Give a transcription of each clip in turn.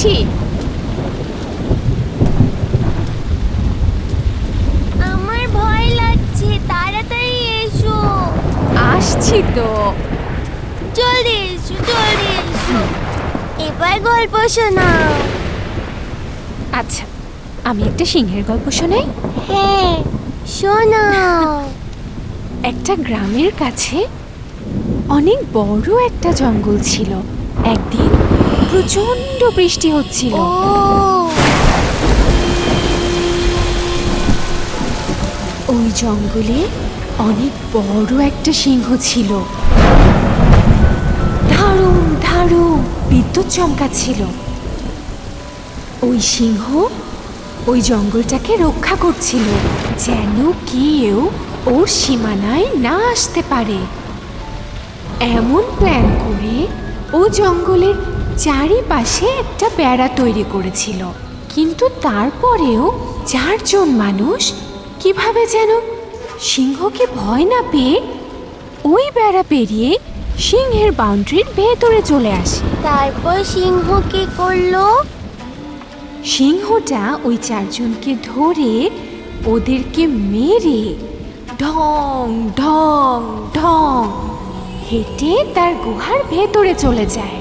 আসছি। আমার ভয় লাগছে, তাড়াতাড়ি এসো। আসছি তো। জলদি এসো, জলদি এসো। এবার গল্প শোনাও। আচ্ছা, আমি একটা সিংহের গল্প শোনাই। হ্যাঁ, শোনাও। একটা গ্রামের কাছে অনেক বড় একটা জঙ্গল ছিল। একদিন প্রচন্ড বৃষ্টি হচ্ছিল। ও ওই জঙ্গলে অনেক বড় একটা সিংহ ছিল। দারুণ দারুণ বিদ্যুৎ চমকাচ্ছিল। ওই সিংহ ওই জঙ্গলটাকে রক্ষা করছিল, যেন কেউ ওর সীমানায় না আসতে পারে। এমন প্ল্যান করে ও জঙ্গলের চারিপাশে একটা বেড়া তৈরি করেছিল। কিন্তু তারপরেও 4 জন মানুষ কিভাবে যেন সিংহকে ভয় না পেয়ে ওই বেড়া পেরিয়ে সিংহের বাউন্ডারির ভেতরে চলে আসে। তারপর সিংহ কি করলো? সিংহটা ওই 4 জনকে ধরে ওদেরকে মেরে ঢং ঢং ঢং হেঁটে তার গুহার ভেতরে চলে যায়।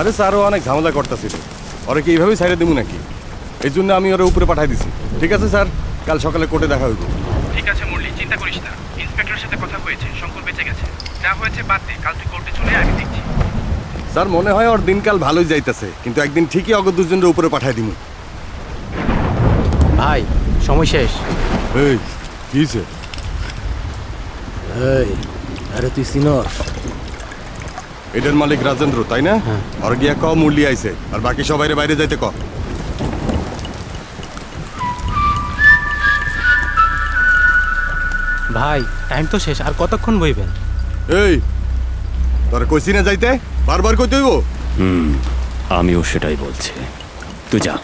আরে স্যারও অনেক ঝামেলা করতেছিল, ওরা কি এইভাবেই ছাইড়ে দেবো নাকি? এই জন্য আমি ওরা উপরে পাঠাই দিছি। ঠিক আছে স্যার, কাল সকালে কোর্টে দেখা হইব। ঠিক আছে মুরলি, চিন্তা করিস না। ইন্সপেক্টরের সাথে কথা হয়েছে, শঙ্কর বেঁচে গেছে। যা হয়েছে বাদ দে, কাল তুই কোর্টে চলে আয়, আমি দেখছি। স্যার মনে হয় ওর দিনকাল ভালোই যাইতেছে, কিন্তু একদিন ঠিকই অগ 2 জনের উপরে পাঠাই দিব। ভাই সময় শেষ। এই কি হইছে? এই আরে তুই সিনস? এটার মালিক রাজেন্দ্র, তাই না? আর গিয়া ক মুরলি আইছে, আর বাকি সবাইরে বাইরে যাইতে ক। ভাই টাইম তো শেষ, আর কতক্ষণ বইবেন? এই তোর কইছি না যাইতে, বারবার কইতে হইব? আমিও সেটাই বলছি, তুই যা।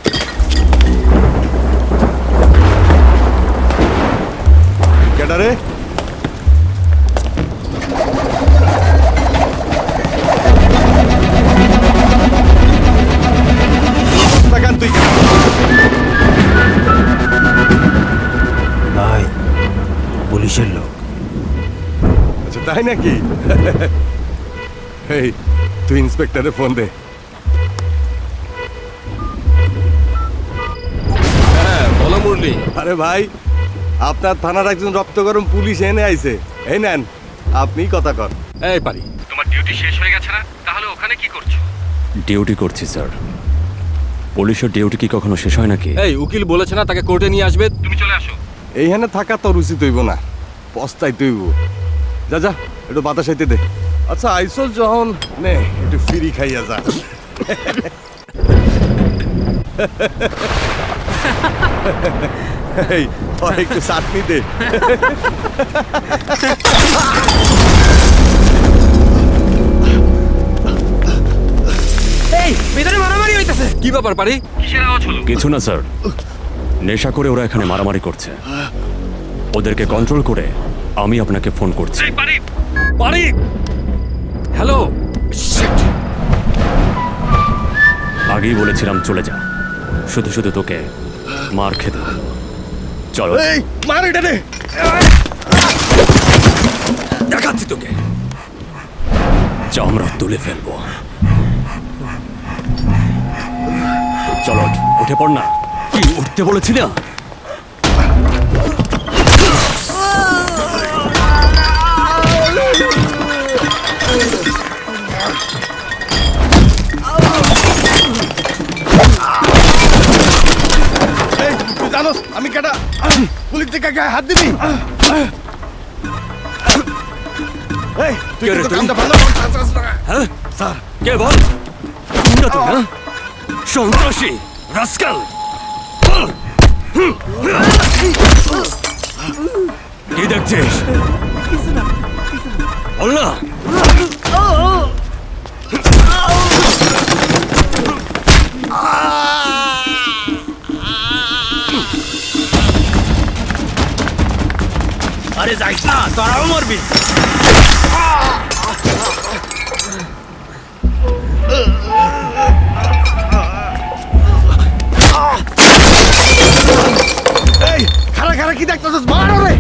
কেডারে? তুই ভাই পুলিশের লোক। আচ্ছা তাই নাকি? এই তুই ইন্সপেক্টরে ফোন দে। হ্যাঁ বলো মুরলি। আরে ভাই, আপনার থানার একজন রক্ত গরম পুলিশ এনে আইছে। এই নেন, আপনি কথা কর। এই পারি, তোমার ডিউটি শেষ হয়ে গেছে না? তাহলে ওখানে কি করছো? ডিউটি করছি স্যার। পুলিশের ডিউটি কি কখনো শেষ হয় নাকি? এই উকিল বলেছে না তাকে কোর্টে নিয়ে আসবে, তুমি চলে আসো। এইখানে থাকা তো উচিত হইব না, পস্তাই তৈব। যা যা, একটু বাতাস আইতে দে। আচ্ছা আইসো যখন, নে একটু ফ্রি খাইয়া যা। এই তোর একটু চাটনি দে। এই ভিতরে মারামারি হইতাছে। কি ব্যাপার পারি? কিসের আওয়াজ হলো? কিছু না স্যার, নেশা করে ওরা এখানে মারামারি করছে। ওদেরকে কন্ট্রোল করে আমি আপনাকে ফোন করছি। এই পারি, পারি, হ্যালো। আগেই বলেছিলাম চলে যা, শুধু শুধু তোকে মার খেতে হলো। চলো। এই মার এটা রে, দেখাচ্ছি তোকে, চামড়া তুলে ফেলবো। চলো উঠে পড় না। কি উঠতে বলেছি না? তুই জানোস আমি কেটা? পুলিশ থেকে গায়ে হাত দিবি? এই তুই কে রে কিন্তু তুই? কামটা ভালো কর। হ্যাঁ স্যার কে বল? গুন্ডা তুই না? সন্ত্রাসী রাস্কাল কি দেখছিস বল না আরে যাইস না, তোরাও মরবি। এই খারা খারা কি দেখতেছস মারো রে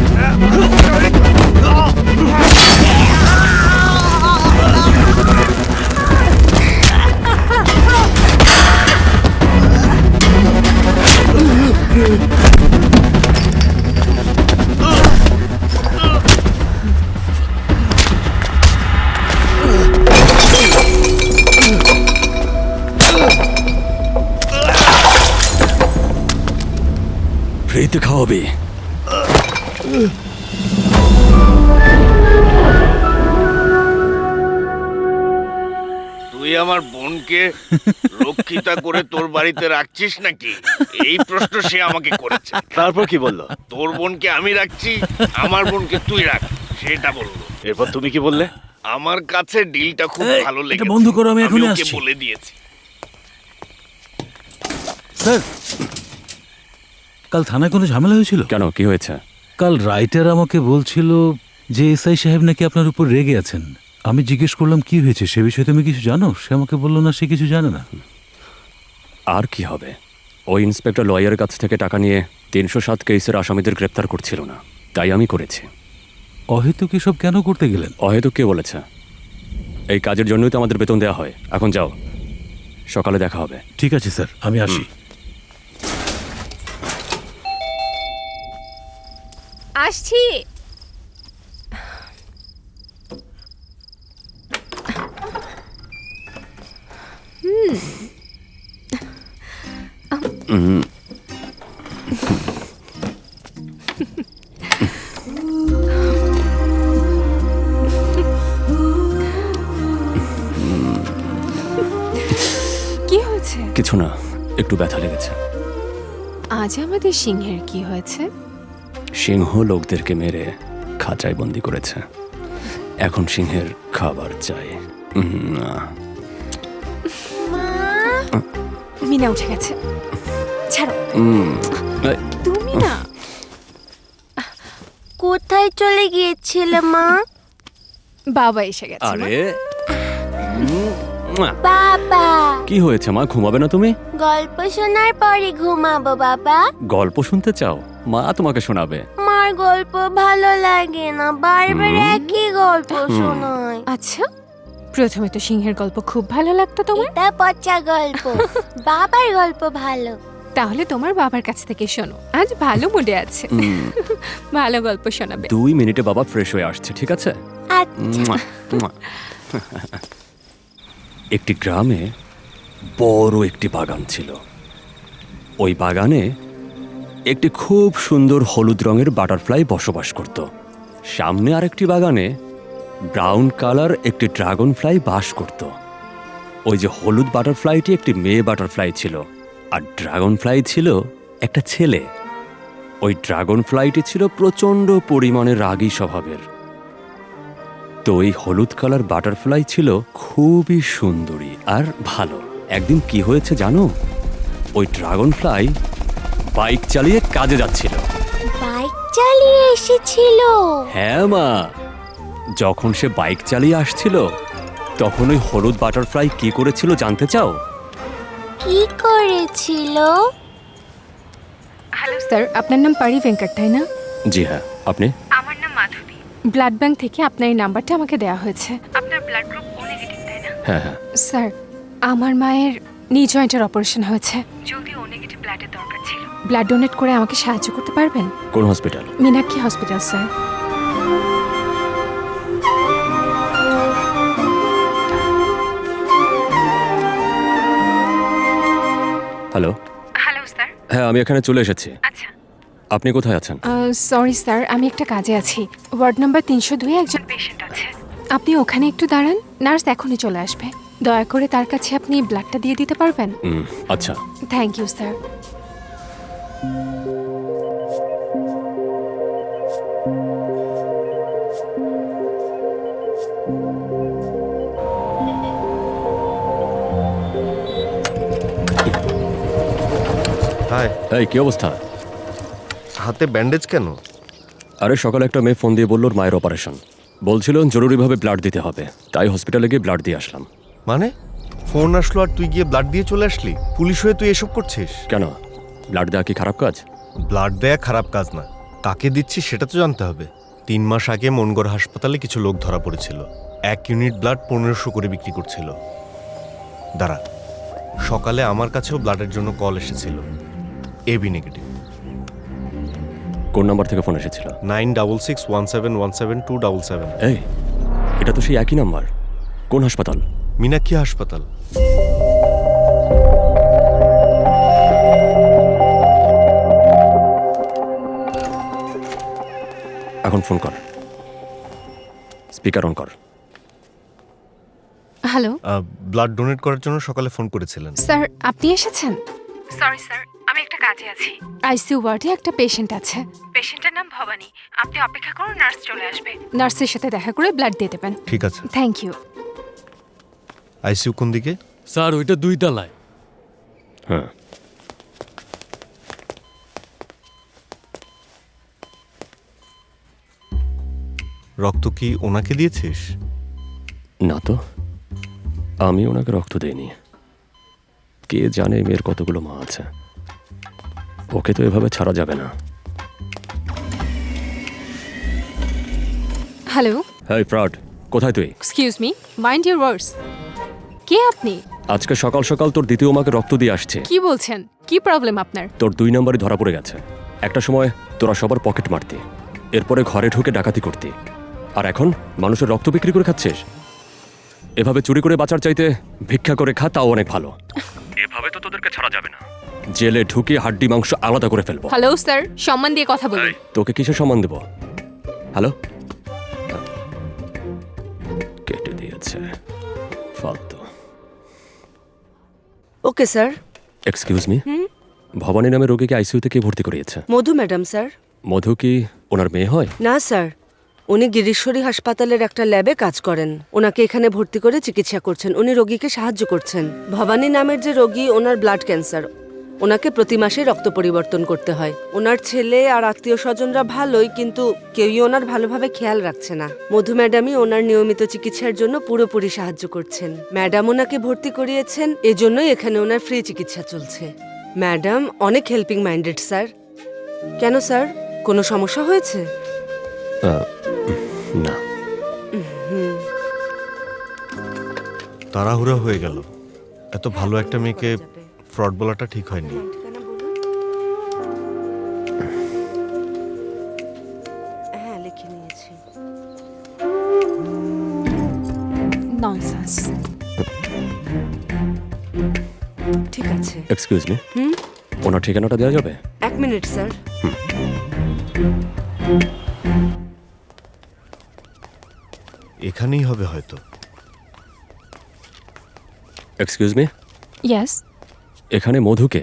ফ্রিতে খাওয়াবি তুই আমার বোনকে রক্ষিতা করে তোর বাড়িতে রাখছিস নাকি, এই প্রশ্ন সে আমাকে করেছে। তারপর কি বললো? তোর বোনকে আমি রাখছি, আমার বোনকে তুই রাখ, সেটা বললো। এরপর তুমি কি বললে? আমার কাছে ডিলটা খুব এই, ভালো এটা লেগেছে, বন্ধ করো, আমি এখনই ওকে আসছি। বলে দিয়েছি। স্যার, কাল থানায় কোনো ঝামেলা হয়েছিল? কেন কি হয়েছে? কাল রাইটার আমাকে বলছিল যে এসআই সাহেব নাকি আপনার উপর রেগে আছেন। আমি জিজ্ঞেস করলাম কি হয়েছে, সে বিষয়ে তুমি কিছু জানো? সে আমাকে বললো না, সে কিছু জানে না। আর কি হবে, ওই ইন্সপেক্টর লয়ারের কাছ থেকে টাকা নিয়ে 307 কেসের আসামিদের গ্রেপ্তার করছিল না, তাই আমি করেছি। অহেতুক এসব কেন করতে গেলেন? অহেতুক কে বলেছে? এই কাজের জন্যই তো আমাদের বেতন দেওয়া হয়। এখন যাও, সকালে দেখা হবে। ঠিক আছে স্যার, আমি আসি। আসছি। কি হয়েছে? কিছু না, একটু ব্যথা লেগেছে। আজ আমাদের সিংহের কি হয়েছে? সিংহ লোকদেরকে মেরে খাঁচায় বন্দি করেছে, এখন সিংহের খাবার চাই। মিনা উঠে গেছে, ছাড়ো। তুমি না, কোথায় চলে গিয়েছিলে মা? বাবা এসে গেছে। আরে বাবা, কি হয়েছে মা, ঘুমাবে না তুমি? গল্প শোনার পরে ঘুমাবো বাবা। গল্প শুনতে চাও? মা তোমাকে শোনাবে। মার গল্প ভালো লাগে না, বারবার একই গল্প শোনায়। আচ্ছা, প্রথমে তো সিংহের গল্প খুব ভালো লাগতো তোমার। এটা পচা গল্প, বাবার গল্প ভালো। তাহলে তোমার বাবার কাছ থেকে শোনো, আজ ভালো মুডে আছে, ভালো গল্প শোনাবে। 2 মিনিটে বাবা ফ্রেশ হয়ে আসছে, ঠিক আছে? আচ্ছা। একটি গ্রামে বড় একটি বাগান ছিল। ওই বাগানে একটি খুব সুন্দর হলুদ রঙের বাটারফ্লাই বসবাস করত। সামনে আরেকটি বাগানে ব্রাউন কালার একটি ড্রাগন ফ্লাই বাস করত। ওই যে হলুদ বাটারফ্লাইটি একটি মেয়ে বাটারফ্লাই ছিল, আর ড্রাগন ফ্লাই ছিল একটা ছেলে। ওই ড্রাগন ফ্লাইটি ছিল প্রচণ্ড পরিমাণে রাগী স্বভাবের। তো ওই হলুদ কালার বাটারফ্লাই ছিল খুবই সুন্দরী আর ভালো। একদিন কি হয়েছে জানো? ওই ড্রাগন ফ্লাই বাইক চালিয়ে কাজে যাচ্ছিল। বাইক চালিয়ে এসেছিল? হ্যাঁ মা, যখন সে বাইক চালিয়ে আসছিল তখন ওই হলুদ বাটারফ্লাই কি করেছিল জানতে চাও? কি করেছিল? হ্যালো স্যার, আপনার নাম পারি ভেঙ্কট, তাই না? জি হ্যাঁ, আপনি? আমার নাম মাধবী। ব্লাড ব্যাংক থেকে আপনার এই নাম্বারটা আমাকে দেওয়া হয়েছে। আপনার ব্লাড গ্রুপ ও নেগেটিভ, তাই না? হ্যাঁ হ্যাঁ। স্যার, আমার মায়ের নি জয়েন্টের অপারেশন হয়েছে, যদি ও নেগেটিভ ব্লাডের দরকার ছিল। ব্লাড ডোনেট করে আমাকে সাহায্য করতে পারবেন? কোন hospital? Meenakshi hospital sir. Hello. Hello sir. হ্যাঁ, আমি এখানে চলে এসেছি। আচ্ছা। আপনি কোথায় আছেন? সরি স্যার, আমি একটা কাজে আছি। ওয়ার্ড নাম্বার 302 একজন পেশেন্ট আছে, আপনি ওখানে একটু দাঁড়ান, নার্স এখনই চলে আসবে। দয়া করে তার কাছে আপনি ব্লাডটা দিয়ে দিতে পারবেন? আচ্ছা। Thank you sir. হাই, এই কি অবস্থা? হাতে ব্যান্ডেজ কেন? আরে সকালে একটা মেয়ে ফোন দিয়ে বলল ওর মায়ের অপারেশন, বলছিল জরুরিভাবে ব্লাড দিতে হবে, তাই হসপিটালে গিয়ে ব্লাড দিয়ে আসলাম। মানে ফোন আসলো আর তুই গিয়ে ব্লাড দিয়ে চলে আসলি? পুলিশ হয়ে তুই এসব করছিস? কেন, ব্লাড দেওয়া কি খারাপ কাজ? ব্লাড দেয়া খারাপ কাজ না, কাকে দিচ্ছিস সেটা তো জানতে হবে। 3 মাস আগে মনগড় হাসপাতালে কিছু লোক ধরা পড়েছিল, 1 ইউনিট ব্লাড 1500 করে বিক্রি করছিল। দাঁড়া, সকালে আমার কাছেও ব্লাডের জন্য কল এসেছিল, এবি নেগেটিভ। কোন নাম্বার থেকে ফোন এসেছিল? 9661717277। এই, এটা তো সেই একই নাম্বার। কোন হাসপাতাল? মীনাক্ষী হাসপাতাল। এখন ফোন কর, স্পিকার অন কর। হ্যালো ব্লাড ডোনেট করার জন্য সকালে ফোন করেছিলেন। স্যার, আপনি এসেছেন? সরি স্যার, আমি একটা কাজে আছি। আইসিইউ ওয়ার্ডে একটা পেশেন্ট আছে। পেশেন্টের নাম ভবানী। আপনি অপেক্ষা করুন, নার্স চলে আসবে। নার্সের সাথে দেখা করে ব্লাড দিয়ে দেবেন। ঠিক আছে। Thank you. আইসিইউ কোন দিকে? স্যার ওইটা 2 তলায়। হ্যাঁ, রক্ত কি ওনাকে দিয়েছিস? না তো, আমি ওনাকে রক্ত দেইনি। কে জানে মেয়ের কতগুলো মা আছে, ওকে তো এভাবে ছাড়া যাবে না। হ্যালো, হ্যাঁ ফ্রড, কোথায় তুই? Excuse me, mind your words. কে আপনি? আজকে সকাল সকাল তোর দ্বিতীয় মাকে রক্ত দিয়ে আসছে। কি বলছেন? কি প্রবলেম আপনার? তোর 2 নম্বরই ধরা পড়ে গেছে। একটা সময় তোরা সবার পকেট মারতি, এরপরে ঘরে ঢুকে ডাকাতি করতি, আর এখন মানুষের রক্ত বিক্রি করে খাচ্ছিস। এভাবে চুরি করে বাঁচার চাইতে ভিক্ষা করে খা, তাও অনেক ভালো। এভাবে তো তোদেরকে ছাড়া যাবে না, জেলে ঢুকিয়ে হাড্ডি মাংস আলাদা করে ফেলবো। হ্যালো স্যার, সম্মান দিয়ে কথা বলুন। তোকে কিসের সম্মান দেব? হ্যালো, কেটে দিয়েছে, ফালতু। Okay sir. Excuse me, Bhabani নামে রোগীকে আইসিইউতে কে ভর্তি করিয়েছে? মধু ম্যাডাম স্যার। মধু কি ওনার মেয়ে হয়? না স্যার, উনি গিরিশ্বরী হাসপাতালের একটা ল্যাবে কাজ করেন। ওনাকে এখানে ভর্তি করে চিকিৎসা করছেন, উনি রোগীকে সাহায্য করছেন। ভবানী নামের যে রোগী, ওনার ব্লাড ক্যান্সার, ওনাকে প্রতি মাসে রক্ত পরিবর্তন করতে হয়। ওনার ছেলে আর আত্মীয় স্বজনরা ভালোই, কিন্তু কেউই ওনার ভালোভাবে খেয়াল রাখছে না। মধু ম্যাডামই ওনার নিয়মিত চিকিৎসার জন্য পুরোপুরি সাহায্য করছেন। ম্যাডাম ওনাকে ভর্তি করিয়েছেন, এজন্যই এখানে ওনার ফ্রি চিকিৎসা চলছে। ম্যাডাম অনেক হেল্পিং মাইন্ডেড স্যার। কেন স্যার, কোনো সমস্যা হয়েছে? না। তাড়াহুড়া হয়ে গেল, এত ভালো একটা মেয়েকে ফ্রড বলাটা ঠিক হয়নি। হ্যাঁ, লিখে নিয়েছি। ননসেন্স। ঠিক আছে। এক্সকিউজ মি, ওনার ঠিকানাটা দেওয়া যাবে? 1 মিনিট স্যার। এখানেই হবে হয়তো। এক্সকিউজ মি, ইয়েস, এখানে মধুকে?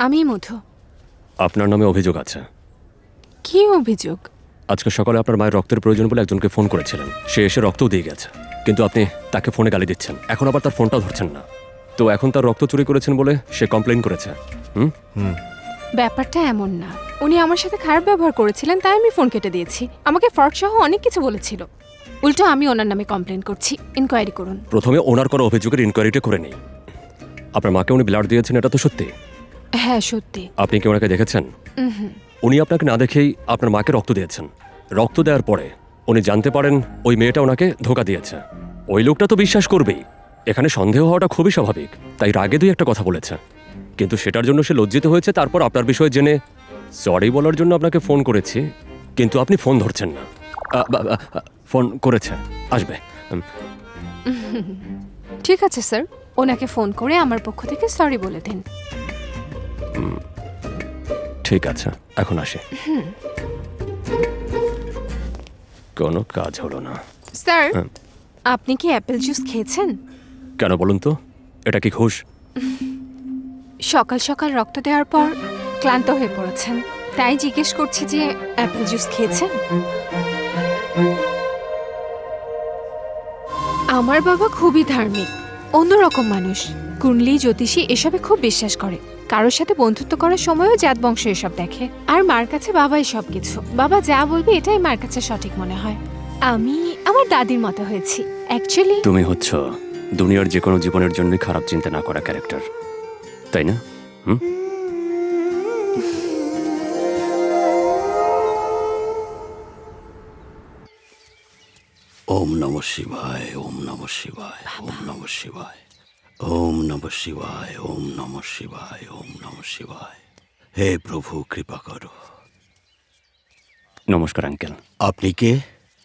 আমি মধু। আপনার নামে অভিযোগ আছে। কি অভিযোগ? আজকে সকালে আপনার মায়ের রক্তের প্রয়োজন বলে একজনকে ফোন করেছিলেন, সে এসে রক্তও দিয়ে গেছে, কিন্তু আপনি তাকে ফোনে গালি দিচ্ছেন, এখন আবার তার ফোনটাও ধরছেন না। তো এখন তার রক্ত চুরি করেছেন বলে সে কমপ্লেইন করেছে। ব্যাপারটা এমন না, উনি আমার সাথে খারাপ ব্যবহার করেছিলেন, তাই আমি ফোন কেটে দিয়েছি। আমাকে ফ্রড সহ অনেক কিছু বলেছিল। উল্টো আমি ওনার নামে কমপ্লেন করছি, ইনকোয়ারি করুন। প্রথমে ওনার কোনো অভিযোগের ইনকোয়ারিটা করে নেই। আপনার মাকে উনি ব্লাড দিয়েছেন, এটা তো সত্যি? হ্যাঁ সত্যি। আপনি কি ওনাকে দেখেছেন? উনি আপনাকে না দেখেই আপনার মাকে রক্ত দিয়েছেন। রক্ত দেওয়ার পরে উনি জানতে পারেন ওই মেয়েটা ওনাকে ধোঁকা দিয়েছে। ওই লোকটা তো বিশ্বাস করবেই, এখানে সন্দেহ হওয়াটা খুবই স্বাভাবিক, তাই রাগে 2 একটা কথা বলেছে, কিন্তু সেটার জন্য সে লজ্জিত হয়েছে। তারপর আপনার বিষয়ে জেনে সরি বলার জন্য আপনাকে ফোন করেছি, কিন্তু আপনি ফোন ধরছেন না। ফোন করেছে, আসবে। ঠিক আছে স্যার, ওনাকে ফোন করে আমার পক্ষ থেকে সরি বলে দিন। ঠিক আছে, এখন আসি। কোনো কাজ হলো না। স্যার, আপনি কি অ্যাপেল জুস খেয়েছেন? কেন বলুন তো, এটা কি ঘুষ? সকাল সকাল রক্ত দেওয়ার পর ক্লান্ত হয়ে পড়েছেন, তাই জিজ্ঞেস করছি যে অ্যাপেল জুস খেয়েছেন? আমার বাবা খুবই ধার্মিক, অন্যরকম মানুষ। কুণ্ডলি, জ্যোতিষী এসবে খুব বিশ্বাস করে। কারোর সাথে বন্ধুত্ব করার সময়ও জাত বংশ এসব দেখে। আর মার কাছে বাবাই সবকিছু। বাবা যা বলবে এটাই মার কাছে সঠিক মনে হয়। আমি আমার দাদির মতো হয়েছি অ্যাকচুয়ালি। তুমি হচ্ছ দুনিয়ার যে কোনো জীবনের জন্য খারাপ চিন্তা না করা ক্যারেক্টার, তাই না? হুম। ওম নমঃ শিবায়, ওম নমঃ শিবায়, ওম নমঃ শিবায়, ওম নমঃ শিবায়, ওম নমঃ শিবায়, ওম নমঃ শিবায়। হে প্রভু, কৃপা করো। নমস্কার আঙ্কেল। আপনি কে?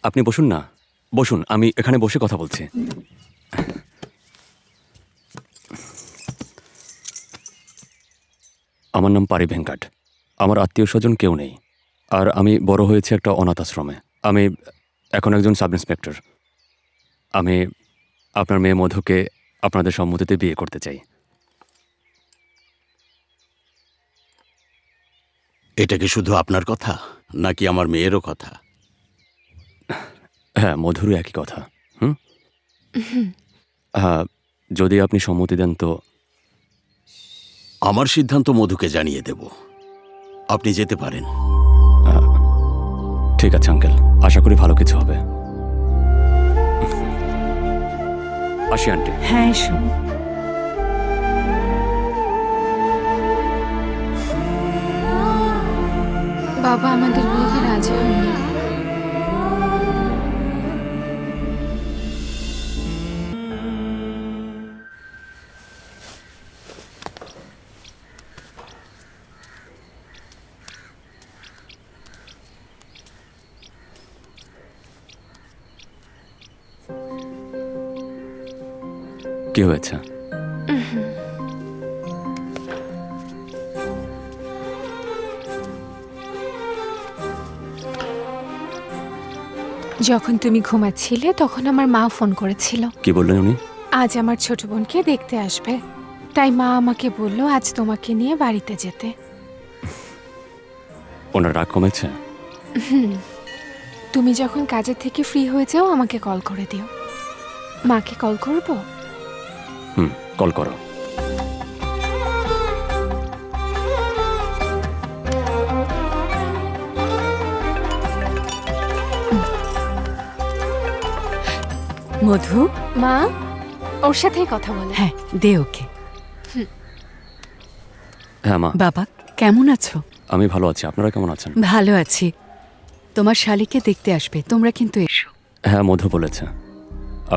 আপনি বসুন না, বসুন, আমি এখানে বসে কথা বলছি। আমার নাম পারি ভেঙ্কাট। আমার আত্মীয় স্বজন কেউ নেই, আর আমি বড় হয়েছি একটা অনাথ আশ্রমে। আমি এখন একজন সাব ইন্সপেক্টর। আমি আপনার মেয়ে মধুকে আপনাদের সম্মতিতে বিয়ে করতে চাই। এটা কি শুধু আপনার কথা, নাকি আমার মেয়েরও কথা? হ্যাঁ, মধুরও একই কথা। হুম। হ্যাঁ, যদি আপনি সম্মতি দেন তো। আমার সিদ্ধান্ত মধুকে জানিয়ে দেব। আপনি যেতে পারেন। ঠিক আছে আঙ্কেল, আশা করি ভালো কিছু হবে। আসি আন্টি। হ্যাঁ, এসো। বাবা আমাদের বিয়েতে রাজি হয়নি। কি হয়েছে? যখন তুমি ঘুমাচ্ছিলে তখন আমার মা ফোন করেছিল। কি বললেন উনি? আজ আমার ছোট বোনকে দেখতে আসবে, তাই মা আমাকে বলল আজ তোমাকে নিয়ে বাড়িতে যেতে। ওনার রাগ কমেছে? তুমি যখন কাজের থেকে ফ্রি হয়ে যাও আমাকে কল করে দিও। মাকে কল করবো? হুম, কল করো। মধু, মা, ওর সাথেই কথা বলে। হ্যাঁ দে ওকে। হ্যাঁ মা। বাবা কেমন আছো? আমি ভালো আছি, আপনারা কেমন আছেন? ভালো আছি। তোমার শালিকে দেখতে আসবে, তোমরা কিন্তু এসো। হ্যাঁ, মধু বলেছে।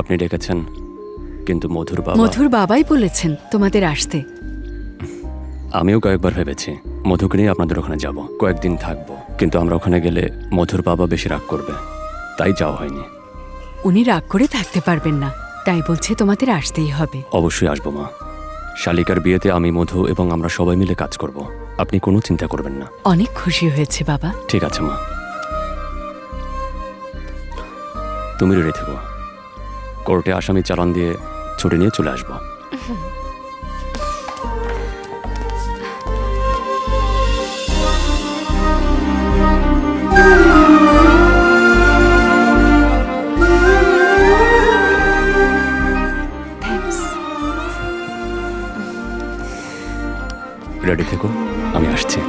আপনি ডেকেছেন, কিন্তু মধুর বাবাই বলেছেন তোমাদের আসতে। আমিও কয়েকবার ভেবেছি মধুকে নিয়ে আপনাদের ওখানে যাব, কয়েকদিন থাকবো, কিন্তু আমরা ওখানে গেলে মধুর বাবা বেশি রাগ করবে, তাই যাওয়া হয়নি। উনি রাগ করে থাকতে পারবেন না, তাই বলছে তোমাদের আসতেই হবে। অবশ্যই আসবো মা। শালিকার বিয়েতে আমি, মধু এবং আমরা সবাই মিলে কাজ করব, আপনি কোনো চিন্তা করবেন না। অনেক খুশি হয়েছে বাবা। ঠিক আছে মা, তুমি রেডি থেকো। কোর্টে আসামি চালান দিয়ে ছুটি নিয়ে চলে আসবো। রেডি থেকো, আমি আসছি।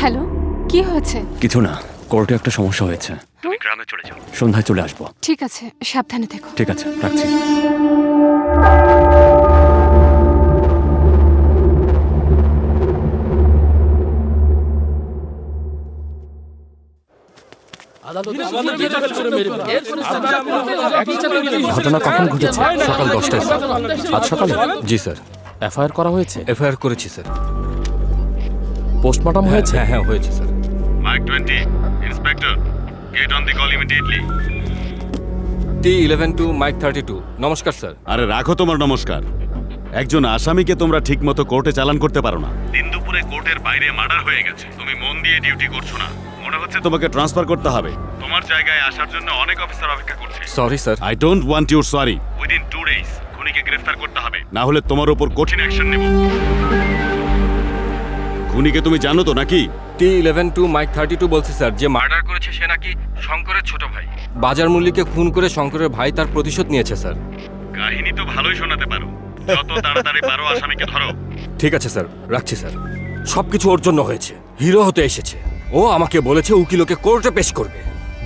হ্যালো, কি হয়েছে? কিছু না, কোর্টে একটা সমস্যা হয়েছে। তুমি গ্রামে চলে যাও, সন্ধ্যায় চলে আসবো। ঠিক আছে, সাবধানে থেকো। ঠিক আছে, রাখছি। ঘটনা কখন ঘটেছে? সকাল 10টায় স্যার। আজ সকালে? জি স্যার। এফআইআর করা হয়েছে? এফআইআর করেছি স্যার। পোস্টমর্টম হয়েছে? হ্যাঁ হয়েছে স্যার। Mike 20, inspector, get on the call immediately. T11 to Mike 32। নমস্কার স্যার। আরে রাখো তোমার নমস্কার। একজন আসামিকে তোমরা ঠিকমতো কোর্টে চালান করতে পারো না। দিন দুপুরে কোর্টের বাইরে মার্ডার হয়ে গেছে, তুমি মন দিয়ে ডিউটি করছো না। মনে হচ্ছে তোমাকে ট্রান্সফার করতে হবে। তোমার জায়গায় আসার জন্য অনেক অফিসার অপেক্ষা করছে। Sorry sir. I don't want your sorry. Within 2 days খুনিকে গ্রেফতার করতে হবে, না হলে তোমার উপর কঠিন অ্যাকশন নেব। খুনিকে তুমি জানো তো নাকি? T11 to Mike 32 বলছে স্যার, যে মার্ডার করেছে সে নাকি শঙ্করের ছোট ভাই। বাজার মূল্যকে খুন করে শঙ্করের ভাই তার প্রতিশোধ নিয়েছে স্যার। কাহিনী তো ভালোই শোনাতে পারো, যত তাড়াতাড়ি পারো আসামিকে ধরো। ঠিক আছে স্যার, রাখছি স্যার। সবকিছু ওর জন্য হয়েছে, হিরো হতে এসেছে। ও আমাকে বলেছে উকিল ওকে কোর্টে পেশ করবে।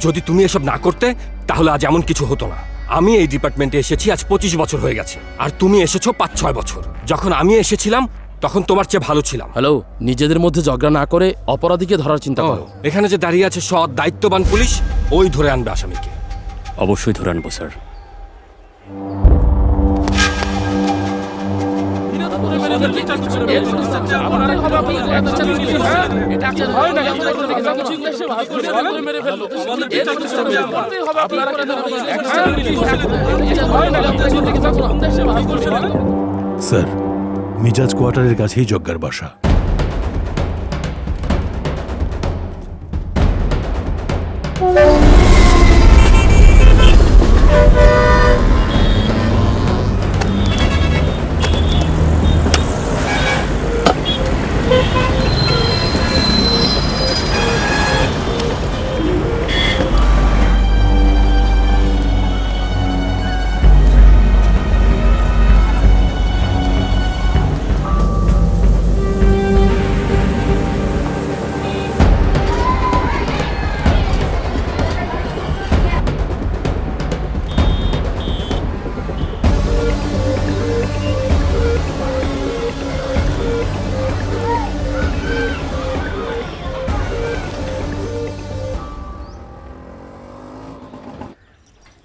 যদি তুমি এসব না করতে তাহলে আজ এমন কিছু হতো না। আমি এই ডিপার্টমেন্টে এসেছি আজ 25 বছর হয়ে গেছে, আর তুমি এসেছো 5-6 বছর। যখন আমি এসেছিলাম তখন তোমার চেয়ে ভালো ছিলাম। হ্যালো, নিজেদের মধ্যে ঝগড়া না করে অপরাধীকে ধরার চিন্তা করো। এখানে যে দাঁড়িয়ে আছে সৎ দায়িত্ববান পুলিশ, ওই ধরে আনবে আসামিকে। অবশ্যই ধরে আনবো স্যার। স্যার, মিজাজ কোয়ার্টারের কাছেই যজ্ঞার বাসা।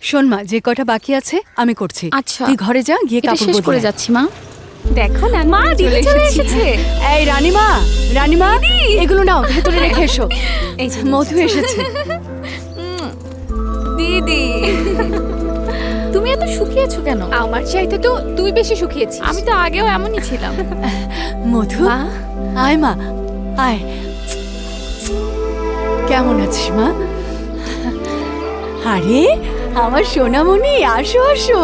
শোন মা, যে কটা বাকি আছে আমি করছি। আচ্ছা। তুই ঘরে যা, গিয়ে কাপড় শেষ করে বদলে আয়। যাচ্ছি মা। দেখো না, মা দিদি চলে এসেছে। এই রানীমা, রানীমা এগুলো নাও, ভেতরে রেখে এসো। এই যে মধু এসেছে। দিদি, তুমি এত শুকিয়েছো কেন? আমার চাইতে তো তুই বেশি শুকিয়েছিস। আমি তো আগেও এমনই ছিলাম। মধু, আয় মা, আয়। কেমন আছিস মা? আরে আমার সোনামণি, আসো আসো।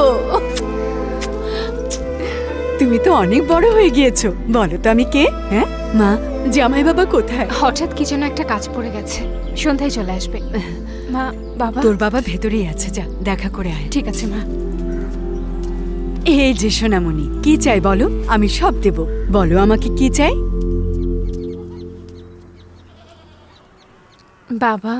তুমি তো অনেক বড় হয়ে গিয়েছো। বলো তো আমি কে? হ্যাঁ মা, জামাই বাবা কোথায়? হঠাৎ কি যেন একটা কাজ পড়ে গেছে, সন্ধ্যায় চলে আসবে। মা, বাবা? তোর বাবা ভেতরেই আছে, যা দেখা করে আয়। ঠিক আছে মা। এই যে সোনামণি, কি চাই বলো, আমি সব দেব। বলো আমাকে কি চাই? বাবা,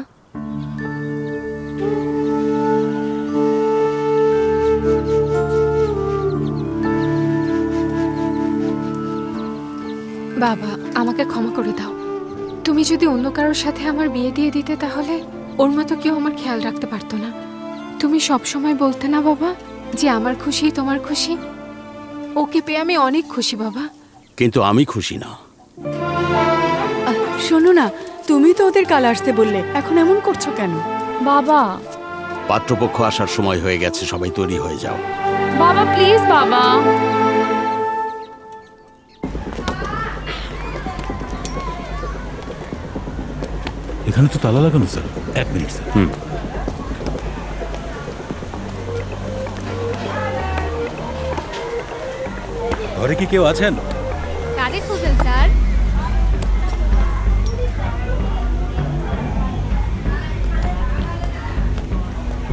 বাবা আমাকে ক্ষমা করে দাও। তুমি যদি অন্য কারোর সাথে আমার বিয়ে দিয়ে দিতে তাহলে ওর মতো কেউ আমার খেয়াল রাখতে পারতো না। তুমি সব সময় বলতে না বাবা যে আমার খুশি তোমার খুশি। ওকে পেয়ে আমি অনেক খুশি বাবা। কিন্তু আমি খুশি না। শোনো না, তুমি তো ওদের কাল আসতে বললে, এখন এমন করছো কেন? বাবা, পাত্রপক্ষ আসার সময় হয়ে গেছে, সবাই তৈরি হয়ে যাও। বাবা প্লিজ বাবা। এখানে তো তালা লাগানো স্যার। 1 minute sir. ঘরে কি কেউ আছেন? কাকে খুঁজেন স্যার?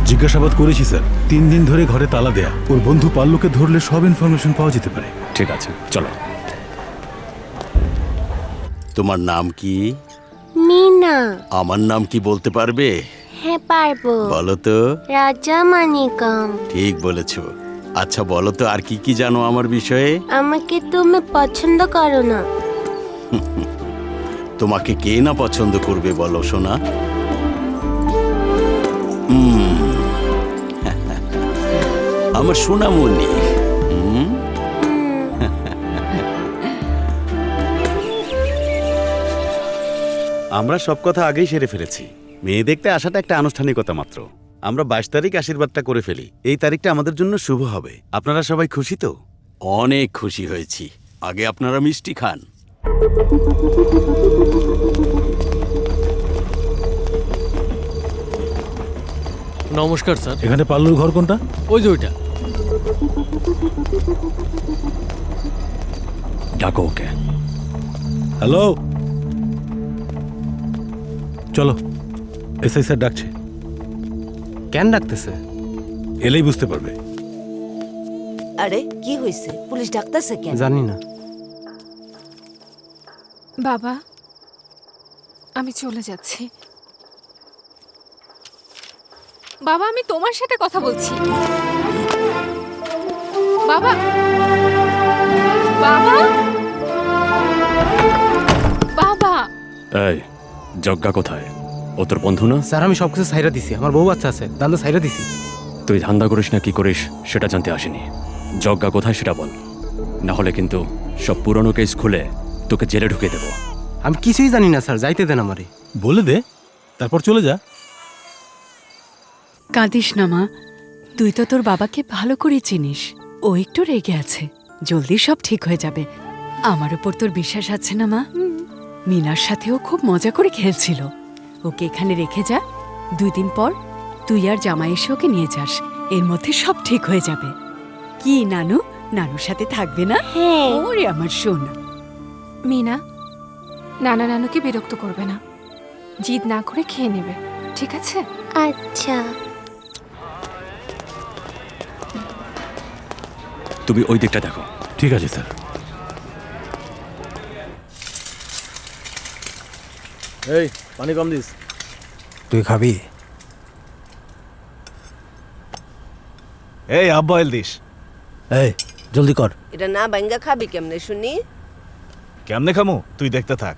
জিজ্ঞাসাবাদ করেছি স্যার। 3 দিন ধরে ঘরে তালা দেয়া। ওর বন্ধু পাল্লুকে ধরলে সব ইনফরমেশন পাওয়া যেতে পারে। ঠিক আছে, চলো। তোমার নাম কি? মিনা। আমার নাম কি বলতে পারবে? হ্যাঁ পারবো। বলো তো। রাজা মানিকম। ঠিক বলেছো। আচ্ছা বলো তো আর কি কি জানো আমার বিষয়ে? আমাকে তুমি পছন্দ করো না। তোমাকে কে না পছন্দ করবে বলো সোনা? আমার সোনামণি। আমরা সব কথা আগেই সেরে ফেলেছি। মেয়ে দেখতে আসাটা একটা আনুষ্ঠানিকতা মাত্র। আমরা 22 তারিখ আশীর্বাদটা করে ফেলি। এই তারিখটা আমাদের জন্য শুভ হবে। আপনারা সবাই খুশি তো? অনেক খুশি হয়েছি। আগে আপনারা মিষ্টি খান। নমস্কার স্যার। এখানে পাল্লুর ঘর কোনটা? ওই যে ওইটা। ডাকো ওকে। হ্যালো, চলো, এসআই স্যার ডাকছে। কেন ডাকতেছে? এলেই বুঝতে পারবে। আরে কি হয়েছে? পুলিশ ডাকতেছে কেন? জানি না। বাবা, আমি চলে যাচ্ছি। বাবা, আমি তোমার সাথে কথা বলছি। বাবা, বাবা, বাবা। এই যজ্ঞা কোথায়? ও তোর বন্ধু না? স্যার আমি সবকিছু সাইরা দিছি। আমার বউ বাচ্চা আছে, দান্দা সাইরা দিছি। তুই ধান্দা করিস না কি করিস সেটা জানতে আসিনি। যজ্ঞা কোথায় সেটা বল, না হলে কিন্তু সব পুরনো কেস খুলে তোকে জেলে ঢুকিয়ে দেবো। আমি কিছুই জানি না স্যার, যাইতে দেন আমারে। বলে দে, তারপর চলে যা। কাঁদিস না মা, তুই তো তোর বাবাকে ভালো করে চিনিস। ও একটু রেগে আছে, জলদি সব ঠিক হয়ে যাবে। আমার উপর তোর বিশ্বাস আছে না মা? মিনার সাথেও খুব মজা করে খেলছিল। ওকে এখানে রেখে যা, 2 দিন পর তুই আর জামাই এসে ওকে নিয়ে যাস। এর মধ্যে সব ঠিক হয়ে যাবে। কি নানু, নানুর সাথে থাকবে না? হ্যাঁ। ওরে আমার সোনা। মিনা, নানা নানুকে বিরক্ত করবে না, জিদ না করে খেয়ে নেবে, ঠিক আছে? আচ্ছা। তুমি ওই দিকটা দেখো। ঠিক আছে স্যার। এই পানি কম দিস। তুই খাবি? এই হাফ বয়েল দিস। এই জলদি কর। এটা না ভাঙ্গা খাবি কেমনে শুনি? কেমনে খামু তুই দেখতে থাক।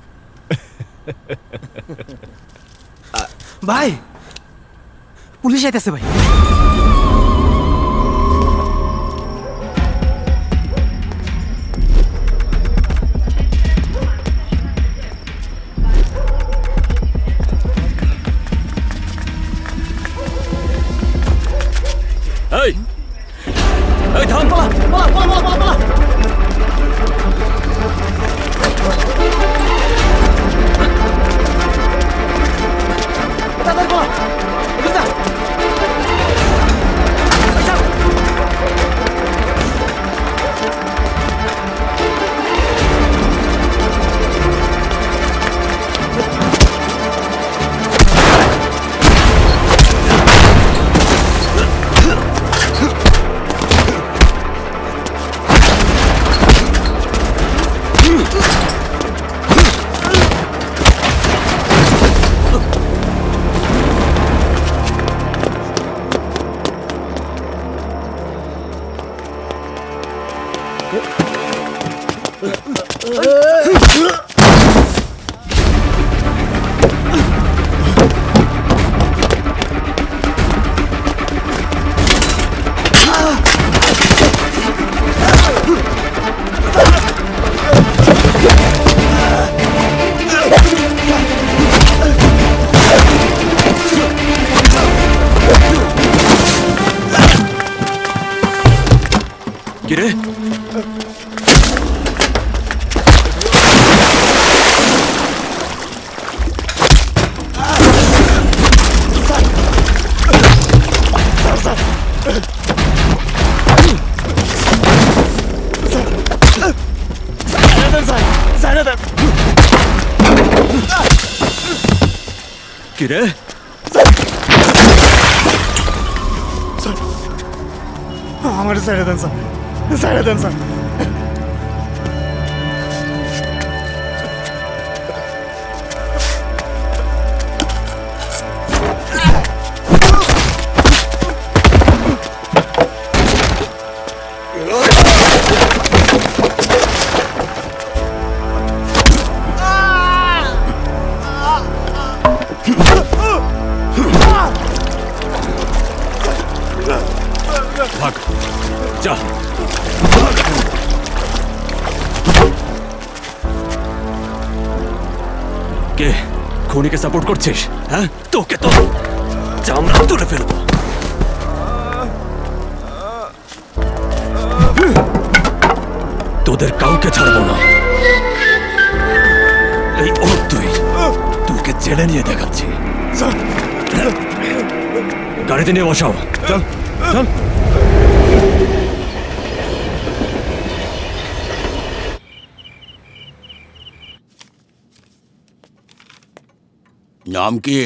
ভাই, পুলিশ আইতাছে ভাই। এই এই থাম। কিরে? কিরে? আমার ছেড়ে দেন স্যার, ছেড়ে দেন স্যার। কে খুনিকে সাপোর্ট করছিস? হ্যাঁ, তোকে তো চামড়া তুলে ফেলবো। তোদের কাউকে ছাড়বো না। এই ওর তুইকে জেলে নিয়ে দেখাচ্ছি। গাড়িতে নিয়ে বসাও। চল চল। নাম কি?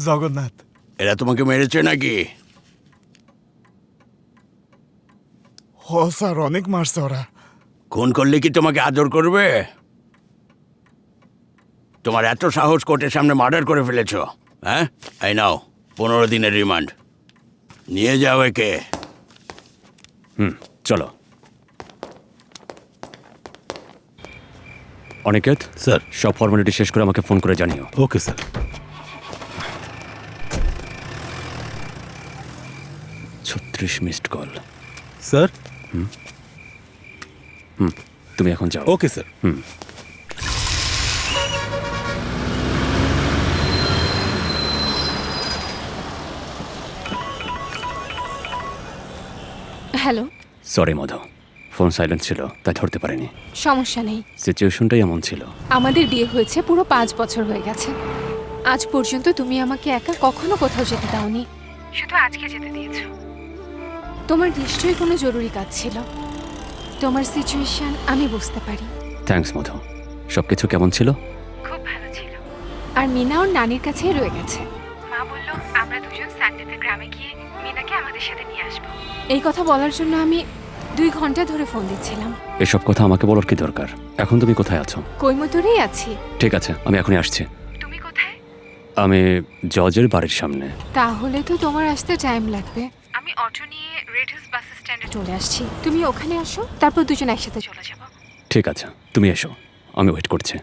জগন্নাথ। এরা তোমাকে মেরেছে নাকি? হ স্যার, অনেক মারছে ওরা। খুন করলে কি তোমাকে আদর করবে? তোমার এত সাহস, কোর্টের সামনে মার্ডার করে ফেলেছ। হ্যাঁ, এই নাও 15 দিনের রিমান্ড। নিয়ে যাও একে। চলো। অনিকেত স্যার, সব ফর্মালিটি শেষ করে আমাকে ফোন করে জানিও। Okay sir. 36 missed call. Sir. তুমি এখন যাও। Okay sir. হ্যালো। সরি মধু, ফোন সাইলেন্ট ছিল তাই ধরতে পারিনি। সমস্যা নেই, সিচুয়েশনটাই এমন ছিল। আমাদের বিয়ে হয়েছে পুরো 5 বছর হয়ে গেছে। আজ পর্যন্ত তুমি আমাকে একা কখনো কোথাও যেতে দাওনি, শুধু আজকে যেতে দিয়েছো। তোমার নিশ্চয়ই কোনো জরুরি কাজ ছিল। তোমার সিচুয়েশন আমি বুঝতে পারি। থ্যাঙ্কস মধু। সবকিছু কেমন ছিল? খুব ভালো ছিল। আর মিনা ওর নানির কাছেই রয়ে গেছে। মা বলল আমরা দুজন সানডেতে গ্রামে গিয়ে মিনাকে আমাদের সাথে নিয়ে আসবো। এই কথা বলার জন্য আমি 2 ঘন্টা ধরে ফোন দিচ্ছিলাম। এসব কথা আমাকে বলার কি দরকার? এখন তুমি কোথায় আছো? কৈমতুরেই আছি। ঠিক আছে, আমি এখনই আসছি। তুমি কোথায়? আমি জজের বাড়ির সামনে। তাহলে তো তোমার আসতে টাইম লাগবে। আমি অটো নিয়ে রেড হিলস বাস স্ট্যান্ডে চলে আসছি। তুমি ওখানে আসো, তারপর দুজন একসাথে চলে যাব। ঠিক আছে, তুমি এসো, আমি ওয়েট করছি।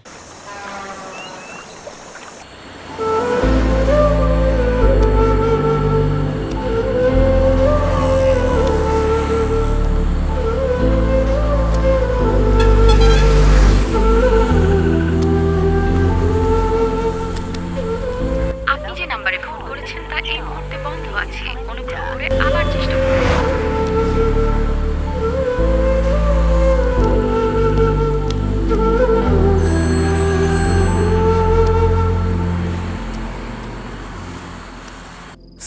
আপনি যে নম্বরে ফোন করেছেন তা এই মুহূর্তে বন্ধ আছে। অনুগ্রহ করে আবার চেষ্টা করুন।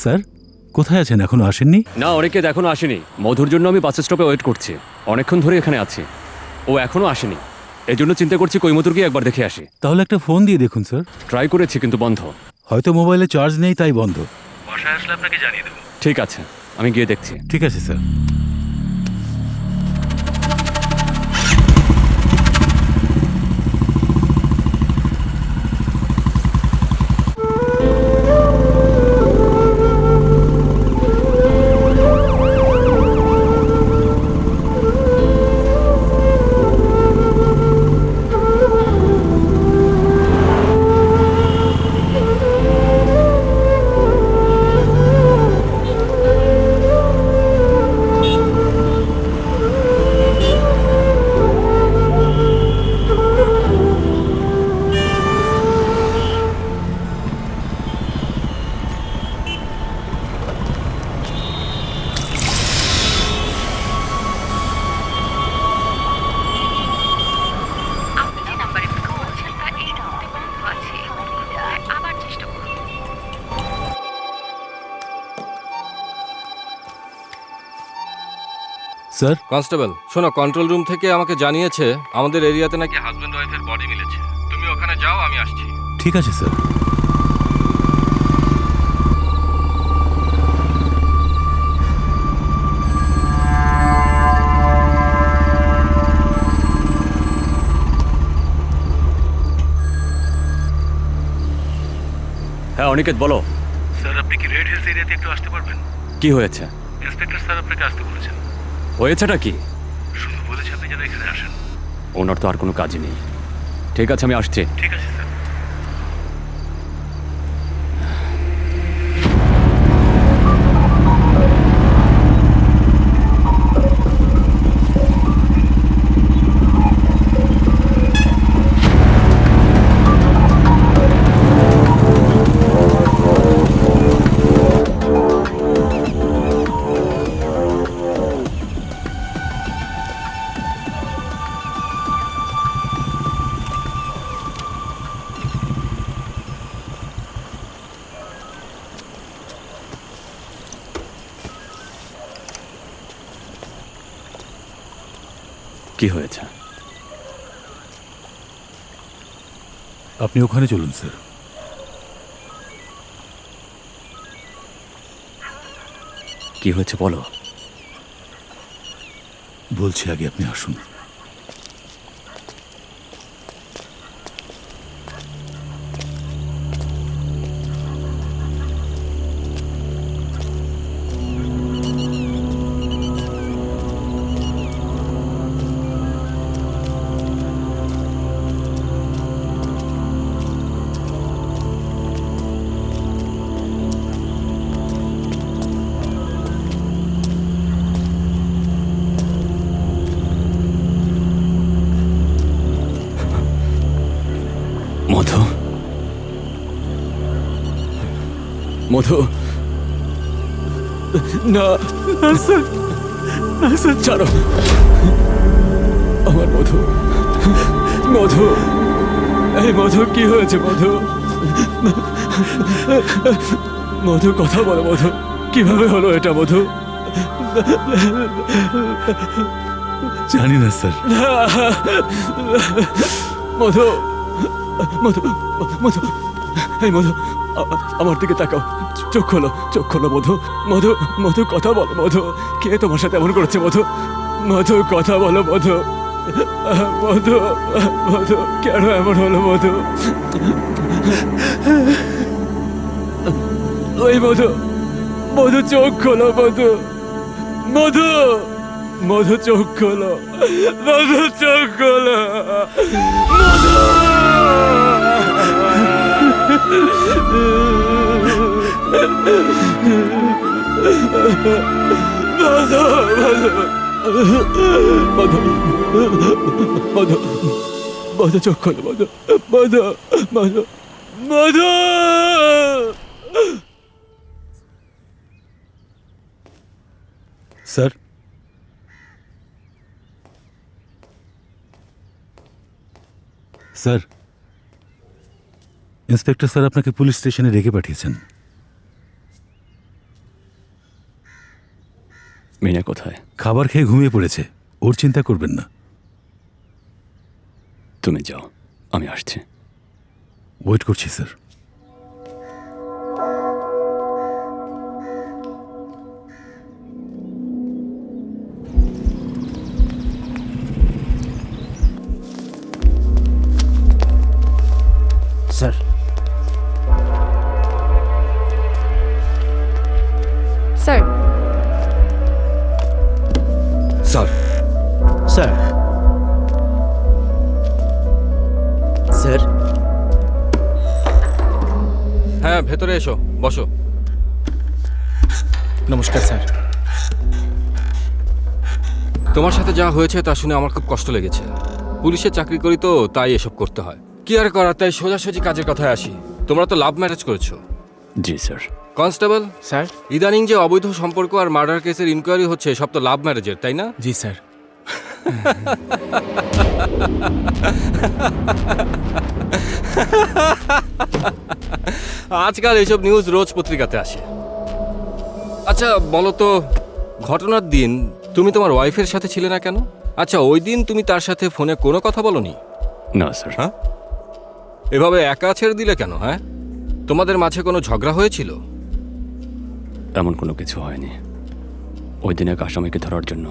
স্যার, কোথায় আছেন? এখনো আসেননি? না, অনেকে এখনো আসেনি। মধুর জন্য আমি বাস স্টপে ওয়েট করছি। অনেকক্ষণ ধরে এখানে আছি, ও এখনো আসেনি। এই জন্য চিন্তা করছি কৈমতুর গিয়ে একবার দেখে আসি। তাহলে একটা ফোন দিয়ে দেখুন স্যার। ট্রাই করেছি কিন্তু বন্ধ। হয়তো মোবাইলে চার্জ নেই তাই বন্ধ। বাসায় আসলে আপনাকে জানিয়ে দেবো। ঠিক আছে, আমি গিয়ে দেখছি। ঠিক আছে স্যার। স্যার। কনস্টেবল শোনো, কন্ট্রোল রুম থেকে আমাকে জানিয়েছে আমাদের এরিয়াতে নাকি হাজব্যান্ড ওয়াইফের বডি মিলেছে। তুমি ওখানে যাও, আমি আসছি। ঠিক আছে স্যার। হ্যাঁ অনিকেত, বলো। স্যার, আপনি কি রেড হিলস এরিয়াতে একটু আসতে পারবেন? কি হয়েছে? ইন্সপেক্টর স্যার আপনাকে আসতে বলেছেন। হয়েছেটা কি? শুধু বলেছে আপনি যেন এখানে আসেন। ওনার তো আর কোনো কাজই নেই। ঠিক আছে, আমি আসছি। ঠিক আছে স্যার। কি হয়েছে? আপনি ওখানে চলুন স্যার। কি হয়েছে বলো। বলছি, আগে আপনি আসুন। মধু, মধু, না স্যার, ছাড়ো আমার মধু। মধু, এই মধু, কি হয়েছে মধু? মধু, কথা বলো মধু, কিভাবে হলো এটা মধু? জানি না স্যার। মধু, মধু, মধু, এই মধু, আমার দিকে তাকাও, চোখ খোলো, চোখ খোলো মধু। মধু, মধু, কথা বলো মধু, কে তোমার সাথে এমন করেছে মধু? মধু, কথা বলো মধু। মধু, মধু, কেন এমন হলো মধু? ওই মধু, মধু, চোখ খোলো মধু। মধু, মধু, চোখ খোলো মধু, চোখ খোলো মধু। মধু, মধু, মধু, চোখ খোলো মধু, মধু, মধু, মধু। স্যার, স্যার, ইন্সপেক্টর স্যার আপনাকে পুলিশ স্টেশনে রেখে পাঠিয়েছেন। মিনা কোথায়? খাবার খেয়ে ঘুমিয়ে পড়েছে, ওর চিন্তা করবেন না। তুমি যাও, আমি আসছি। ওয়েট করছি sir. Sir, sir, sir, sir, sir, হ্যাঁ ভেতরে এসো, বসো। নমস্কার স্যার। তোমার সাথে যা হয়েছে তা শুনে আমার খুব কষ্ট লেগেছে। পুলিশে চাকরি করি তো, তাই এসব করতে হয়। কি আর করার, তাই সোজাসুজি কাজের কথায় আসি। তোমরা তো লাভ ম্যারেজ করেছো। জি স্যার। কনস্টেবল স্যার, ইদানিং যে অবৈধ সম্পর্ক আর মার্ডার কেসের ইনকোয়ারি হচ্ছে, সব তো লাভ ম্যারেজের, তাই না? জি স্যার। আজকাল এইসব নিউজ রোজ পত্রিকাতে আসে। আচ্ছা বলো তো, ঘটনার দিন তুমি তোমার ওয়াইফের সাথে ছিলে না কেন? আচ্ছা, ওই দিন তুমি তার সাথে ফোনে কোনো কথা বলনি? না স্যার। হ্যাঁ, এভাবে একা ছেড়ে দিলে কেন? হ্যাঁ, তোমাদের মাঝে কোনো ঝগড়া হয়েছিল? এমন কোনো কিছু হয়নি। ওই দিন এক আসামিকে ধরার জন্য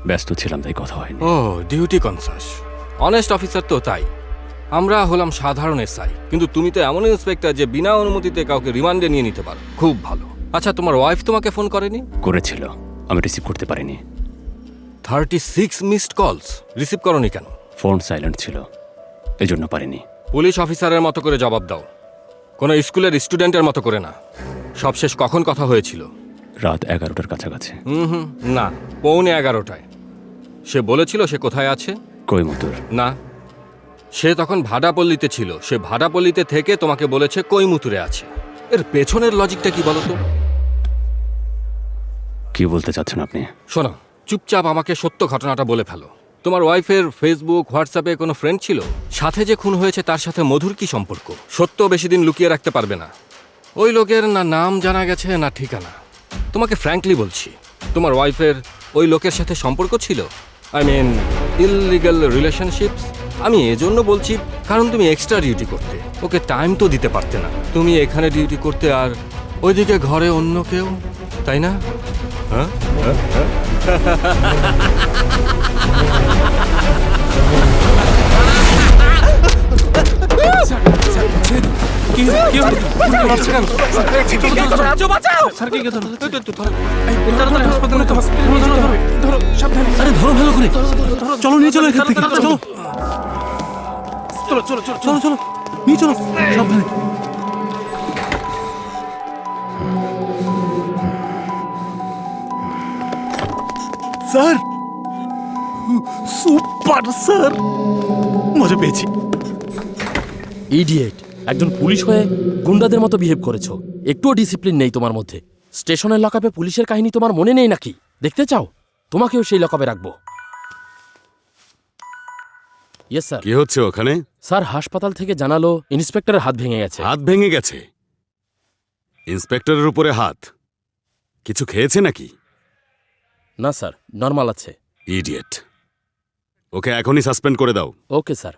ব্যস্ত ছিলাম, তাই কথা হয়নি। ও, ডিউটি কনসাস। অনেস্ট অফিসার তো, তাই। আমরা হলাম সাধারণ এসআই, কিন্তু তুমি তো এমন ইন্সপেক্টর যে বিনা অনুমতিতে কাউকে রিমান্ডে নিয়ে নিতে পারো। খুব ভালো। আচ্ছা, তোমার ওয়াইফ তোমাকে ফোন করেনি? করেছিল, আমি রিসিভ করতে পারিনি। 36 মিসড কলস রিসিভ করনি কেন? ফোন সাইলেন্ট ছিল, এজন্য পারিনি। পুলিশ অফিসারের মতো করে জবাব দাও, কোনো স্কুলের স্টুডেন্টের মতো করে না। সবশেষ কখন কথা হয়েছিল? রাত 11টার কাছাকাছি। না, 11:15টায়। সে বলেছিল সে কোথায় আছে? কৈমুতুর। না, সে তখন ভাডাপল্লিতে ছিল। সে ভাডাপল্লিতে থেকে তোমাকে বলেছে কৈমুতুরে আছে। এর পেছনের লজিকটা কি বলো তো? কি বলতে চাচ্ছেন আপনি? শোনো, চুপচাপ আমাকে সত্য ঘটনাটা বলে ফেলো। তোমার ওয়াইফের ফেসবুক, হোয়াটসঅ্যাপে কোনো ফ্রেন্ড ছিল? সাথে যে খুন হয়েছে তার সাথে মধুর কি সম্পর্ক? সত্য বেশি দিন লুকিয়ে রাখতে পারবে না। ওই লোকের না নাম জানা গেছে না ঠিকানা। তোমাকে ফ্র্যাঙ্কলি বলছি, তোমার ওয়াইফের ওই লোকের সাথে সম্পর্ক ছিল? I mean illegal relationships. আমি এজন্য বলছি কারণ তুমি এক্সট্রা ডিউটি করতে, ওকে টাইম তো দিতে পারতে না। তুমি এখানে ডিউটি করতে আর ওইদিকে ঘরে অন্য কেউ, তাই না? হ্যাঁ আরে ধরো ভালো করে, চলো নিয়ে চলো এখান থেকে, চলো চলো চলো চলো চলো চলো নিয়ে চলো সাবধানে। স্যার, সুপার স্যার, মজা পেয়েছি। ইডিয়েট, একজন পুলিশ হয়ে গুন্ডাদের মতো বিহেভ করেছো। একটুও ডিসিপ্লিন নেই তোমার মধ্যে। স্টেশনের লকআপে পুলিশের কাহিনী তোমার মনে নেই নাকি? দেখতে চাও? তোমাকেও সেই লকআপে রাখবো। Yes sir. কি হচ্ছে ওখানে? স্যার, হাসপাতাল থেকে জানালো ইন্সপেক্টরের হাত ভেঙে গেছে। হাত ভেঙে গেছে? ইন্সপেক্টরের উপরে হাত? কিছু খেয়েছে নাকি? না স্যার, নর্মাল আছে। ইডিয়েট, ওকে এখনই সাসপেন্ড করে দাও। Okay sir.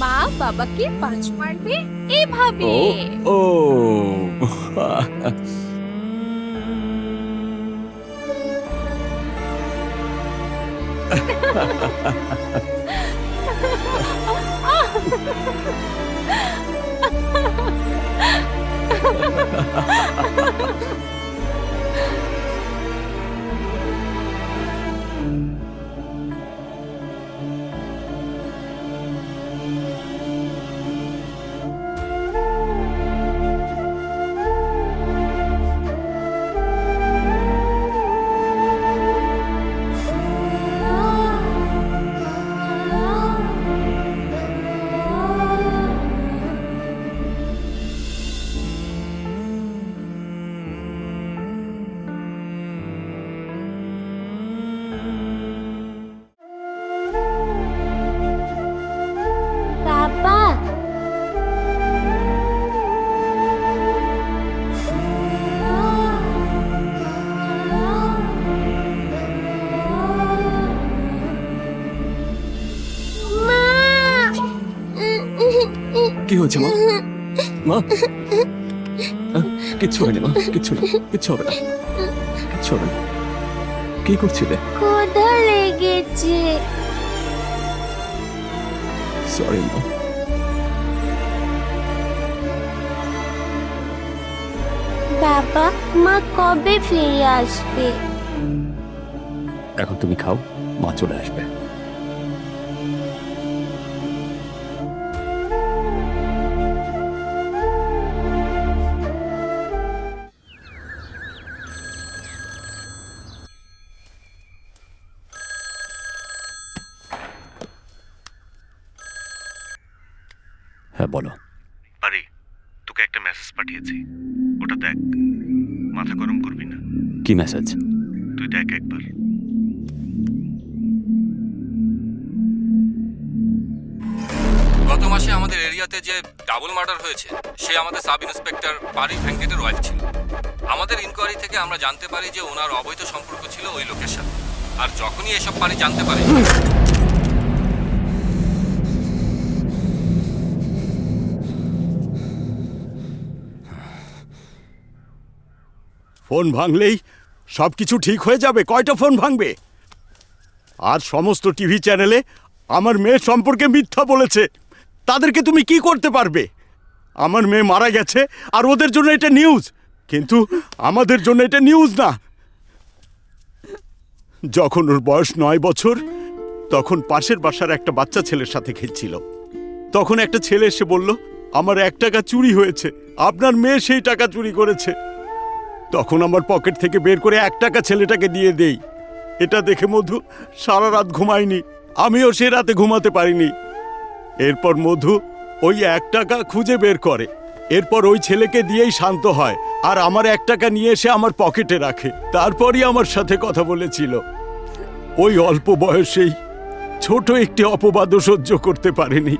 মা বাবাকে পাঁচ মারবে এভাবে। ও বাবা, কি হয়েছে মা? মা কিচ্ছু হয়নি মা, কিচ্ছু না, কিচ্ছু হবে না, কিচ্ছু হবে না। কি করছিলে? ক্ষুধা লেগেছে। সরি মা। বাবা, মা কবে ফিরে আসবে? এখন তুমি খাও, মা চলে আসবে। হ্যাঁ বলো। আরে তোকে একটা মেসেজ পাঠিয়েছি, ওটা দেখ। মাথা গরম করবি না। কি মেসেজ? তুই দেখ একবার। গত মাসে আমাদের এরিয়াতে যে ডাবল মার্ডার হয়েছে, সে আমাদের সাব ইন্সপেক্টর পারি ভেঙ্কটের ওয়াইফ ছিল। আমাদের ইনকোয়ারি থেকে আমরা জানতে পারি যে ওনার অবৈধ সম্পর্ক ছিল ওই লোকের সাথে। আর যখনই এসব পারি জানতে পারে, ফোন ভাঙলেই সবকিছু ঠিক হয়ে যাবে? কয়টা ফোন ভাঙবে? আর সমস্ত টিভি চ্যানেলে আমার মেয়ের সম্পর্কে মিথ্যা বলেছে। তাদেরকে তুমি কি করতে পারবে? আমার মেয়ে মারা গেছে আর ওদের জন্য এটা নিউজ, কিন্তু আমাদের জন্য এটা নিউজ না। যখন ওর বয়স 9 বছর, তখন পাশের বাসার একটা বাচ্চা ছেলের সাথে খেলছিল। তখন একটা ছেলে এসে বলল, আমার 1 টাকা চুরি হয়েছে, আপনার মেয়ে সেই টাকা চুরি করেছে। তখন আমার পকেট থেকে বের করে 1 টাকা ছেলেটাকে দিয়ে দেই। এটা দেখে মধু সারা রাত ঘুমায়নি, আমিও সে রাতে ঘুমাতে পারিনি। এরপর মধু ওই 1 টাকা খুঁজে বের করে, এরপর ওই ছেলেকে দিয়েই শান্ত হয়, আর আমার 1 টাকা নিয়ে এসে আমার পকেটে রাখে। তারপরই আমার সাথে কথা বলেছিল। ওই অল্প বয়সেই ছোট একটি অপবাদও সহ্য করতে পারেনি।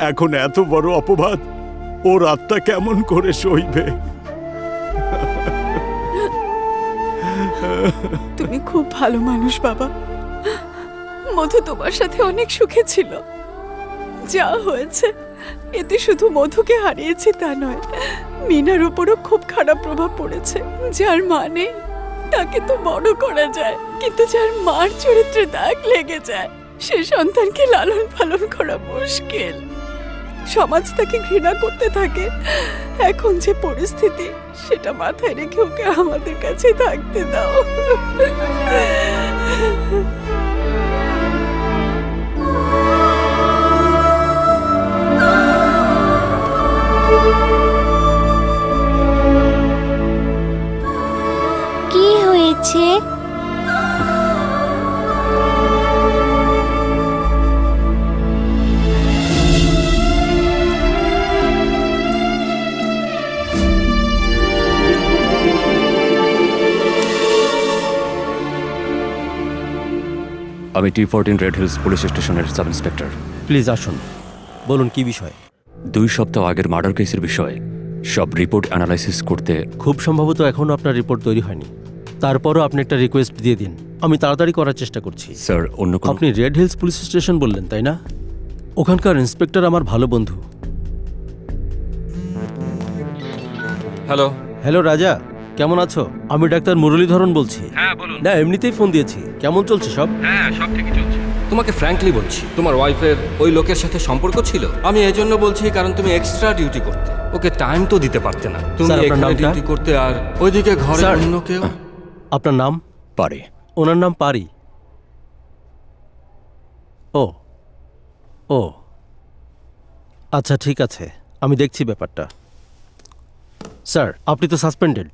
এখন এত বড় অপবাদ ওর আত্মা কেমন করে সইবে? তুমি খুব ভালো মানুষ বাবা। মধু তোমার সাথে অনেক সুখে ছিল। যা হয়েছে এতে শুধু মধুকে হারিয়েছি তা নয়, মিনার উপরও খুব খারাপ প্রভাব পড়েছে। যার মানে তাকে তো বড় করা যায়, কিন্তু যার মার চরিত্রে দাগ লেগে যায় সে সন্তানকে লালন পালন করা মুশকিল। সমাজ তাকে ঘৃণা করতে থাকে। এখন যে পরিস্থিতি সেটা মাথায় রেখে ওকে আমাদের কাছে থাকতে দাও। কি হয়েছে? আমি T14 রেড হিলস পুলিশ স্টেশনের সাব ইন্সপেক্টর। প্লিজ আসুন, বলুন কি বিষয়? 2 সপ্তাহ আগের মার্ডার কেসের বিষয়ে সব রিপোর্ট অ্যানালাইসিস করতে। খুব সম্ভবত এখনও আপনার রিপোর্ট তৈরি হয়নি। তারপরও আপনি একটা রিকোয়েস্ট দিয়ে দিন, আমি তাড়াতাড়ি করার চেষ্টা করছি। স্যার, অন্য কোনো? আপনি রেড হিলস পুলিশ স্টেশন বললেন তাই না? ওখানকার ইন্সপেক্টর আমার ভালো বন্ধু। হ্যালো। হ্যালো রাজা, কেমন আছো? আমি ডাক্তার মুরলীধরন বলছি। হ্যাঁ বলুন। না, এমনিতেই ফোন দিয়েছি। কেমন চলছে সব? হ্যাঁ, সব ঠিকই চলছে। তোমাকে ফ্র্যাঙ্কলি বলছি, তোমার ওয়াইফের ওই লোকের সাথে সম্পর্ক ছিল। আমি এই জন্য বলছি কারণ তুমি এক্সট্রা ডিউটি করতে, ওকে টাইম তো দিতে পারতে না। তুমি স্যার, আপনার এখানে নামটা? ডিউটি করতে আর ওইদিকে ঘরে স্যার, অন্য কেউ। আপনার নাম? পারি। ওনার নাম পারি। ও ও আচ্ছা, ঠিক আছে, আমি দেখছি ব্যাপারটা। স্যার, আপনি তো সাসপেন্ডেড।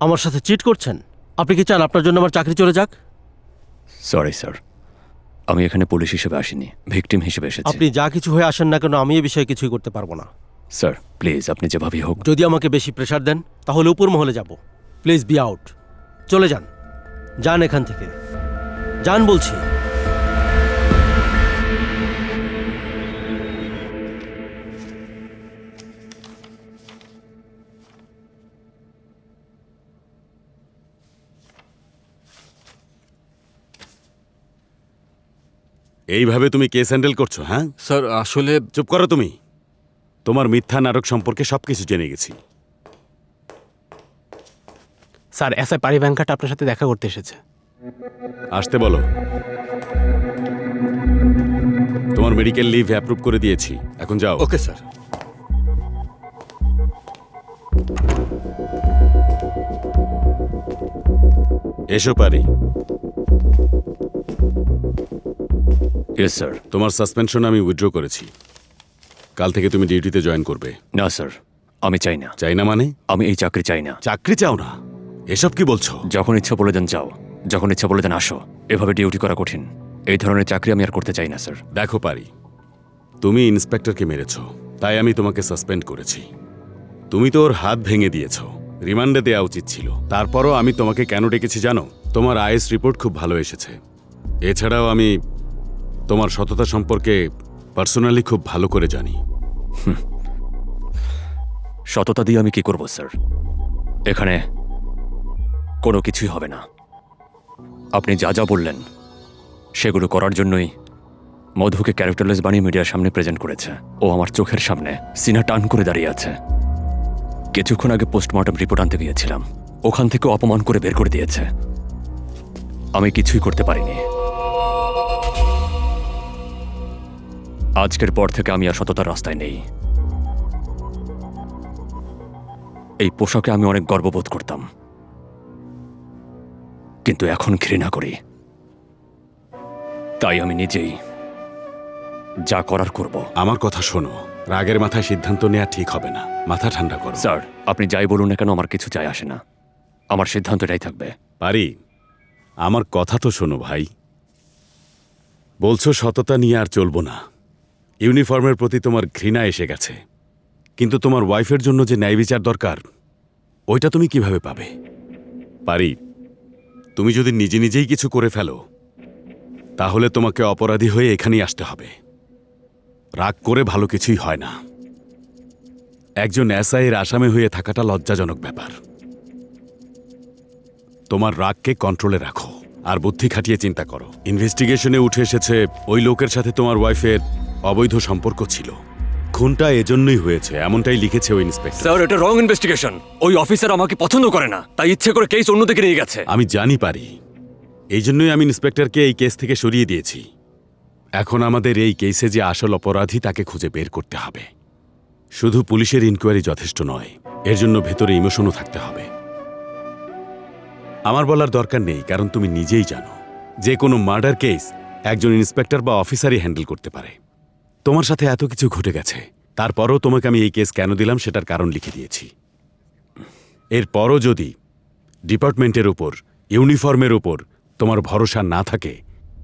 আমার সাথে চিট করছেন। আপনি কি চান আপনার জন্য আমার চাকরি চলে যাক? সরি স্যার, আমি এখানে পুলিশ হিসেবে আসিনি, ভিকটিম হিসেবে এসেছি। আপনি যা কিছু হয়ে আসেন না কেন, আমি এ বিষয়ে কিছুই করতে পারবো না। স্যার প্লিজ, আপনি যেভাবেই হোক। যদি আমাকে বেশি প্রেশার দেন তাহলে উপর মহলে যাব। Please be out. চলে যান, যান এখান থেকে, যান বলছি। এইভাবে তুমি কেস হ্যান্ডেল করছো? হ্যাঁ স্যার, আসলে চুপ করো তুমি। তোমার মিথ্যা নাটক সম্পর্কে সবকিছু জেনে গেছি। স্যার, এসআই পারি ব্যাংকাট আপনার সাথে দেখা করতে এসেছে। আসতে বলো। তোমার মেডিকেল লিভ অ্যাপ্রুভ করে দিয়েছি, এখন যাও। Okay sir. এসো পারি। Yes sir. তোমার সাসপেনশন আমি উইথড্র করেছি। কাল থেকে তুমি ডিউটিতে জয়েন করবে। না স্যার, আমি চাই না। চাই না মানে? আমি এই চাকরি চাই না। চাকরি চাও না? এসব কি বলছো? যখন ইচ্ছা বলে দেন যাও, যখন ইচ্ছা বলে দেন আসো। এভাবে ডিউটি করা কঠিন। এই ধরনের চাকরি আমি আর করতে চাই না স্যার। দেখো পারি, তুমি ইন্সপেক্টরকে মেরেছ, তাই আমি তোমাকে সাসপেন্ড করেছি। তুমি তো ওর হাত ভেঙে দিয়েছ, রিমান্ডে দেওয়া উচিত ছিল। তারপরও আমি তোমাকে কেন ডেকেছি জানো? তোমার আইএস রিপোর্ট খুব ভালো এসেছে। এছাড়াও আমি তোমার সততা সম্পর্কে পার্সোনালি খুব ভালো করে জানি। সততা দিয়ে আমি কি করব স্যার? এখানে কোনো কিছুই হবে না। আপনি যা যা বললেন সেগুলো করার জন্যই মধুকে ক্যারেক্টারলেস বানিয়ে মিডিয়ার সামনে প্রেজেন্ট করেছে। ও আমার চোখের সামনে সিনা টান করে দাঁড়িয়ে আছে। কিছুক্ষণ আগে পোস্টমর্টম রিপোর্ট আনতে গিয়েছিলাম, ওখান থেকে অপমান করে বের করে দিয়েছে। আমি কিছুই করতে পারিনি। আজকের পর থেকে আমি আর সততার রাস্তায় নেই। এই পোশাকে আমি অনেক গর্ববোধ করতাম, কিন্তু এখন ঘৃণা করি। তাই আমি নিজেই যা করার করব। আমার কথা শোনো, রাগের মাথায় সিদ্ধান্ত নেওয়া ঠিক হবে না। মাথা ঠান্ডা করো। স্যার, আপনি যাই বলুন না কেন আমার কিছু যায় আসে না। আমার সিদ্ধান্ত এটাই থাকবে। পারি, আমার কথা তো শোনো ভাই। বলছো সততা নিয়ে আর চলবো না, ইউনিফর্মের প্রতি তোমার ঘৃণা এসে গেছে, কিন্তু তোমার ওয়াইফের জন্য যে ন্যায় বিচার দরকার ওইটা তুমি কিভাবে পাবে? পারি, তুমি যদি নিজে নিজেই কিছু করে ফেলো তাহলে তোমাকে অপরাধী হয়ে এখানেই আসতে হবে। রাগ করে ভালো কিছুই হয় না। একজন এসআইয়ের আসামি হয়ে থাকাটা লজ্জাজনক ব্যাপার। তোমার রাগকে কন্ট্রোলে রাখো আর বুদ্ধি খাটিয়ে চিন্তা করো। ইনভেস্টিগেশনে উঠে এসেছে ওই লোকের সাথে তোমার ওয়াইফের অবৈধ সম্পর্ক ছিল। খুনটা এজন্যই হয়েছে, এমনটাই লিখেছে ওই ইন্সপেক্টর। স্যার, এটা রং ইনভেস্টিগেশন। ওই অফিসার আমাকে পছন্দ করে না, তাই ইচ্ছে করে কেস অন্যদিকে নিয়ে গেছে। আমি জানি পারি, এই জন্যই আমি ইন্সপেক্টরকে এই কেস থেকে সরিয়ে দিয়েছি। এখন আমাদের এই কেসে যে আসল অপরাধী তাকে খুঁজে বের করতে হবে। শুধু পুলিশের ইনকোয়ারি যথেষ্ট নয়, এর জন্য ভেতরে ইমোশনও থাকতে হবে। আমার বলার দরকার নেই, কারণ তুমি নিজেই জানো যে কোনো মার্ডার কেস একজন ইন্সপেক্টর বা অফিসারই হ্যান্ডেল করতে পারে। তোমার সাথে এত কিছু ঘটে গেছে, তারপরও তোমাকে আমি এই কেস কেন দিলাম সেটার কারণ লিখে দিয়েছি। এরপরও যদি ডিপার্টমেন্টের উপর, ইউনিফর্মের উপর তোমার ভরসা না থাকে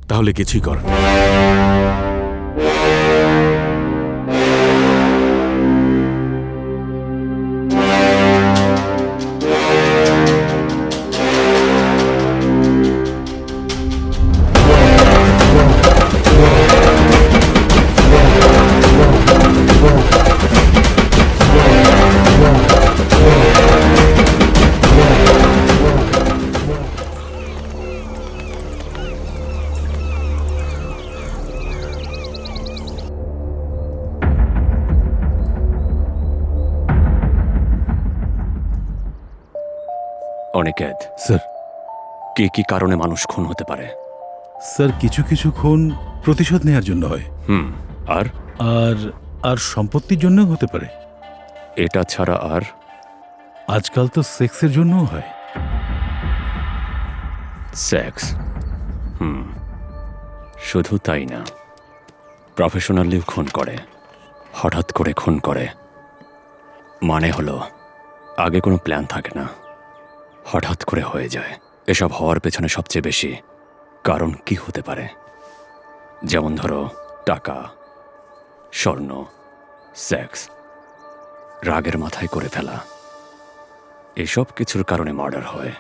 তাহলে কিছুই করার নেই। অনিকেত স্যার, কি কি কারণে মানুষ খুন হতে পারে? স্যার, কিছু কিছু খুন প্রতিশোধ নেওয়ার জন্য হয়। আর আর আর সম্পত্তির জন্য হতে পারে। এটা ছাড়া আর? আজকাল তো সেক্সের জন্যও হয়। সেক্স? শুধু তাই না, প্রফেশনালিও খুন করে, হঠাৎ করে খুন করে। মানে হলো আগে কোনো প্ল্যান থাকে না, হঠাৎ করে হয়ে যায়। এসব হওয়ার পেছনে সবচেয়ে বেশি কারণ কি হতে পারে? যেমন ধরো টাকা, স্বর্ণ, সেক্স, রাগের মাথায় করে ফেলা, এসব কিছুর কারণে মার্ডার হয়।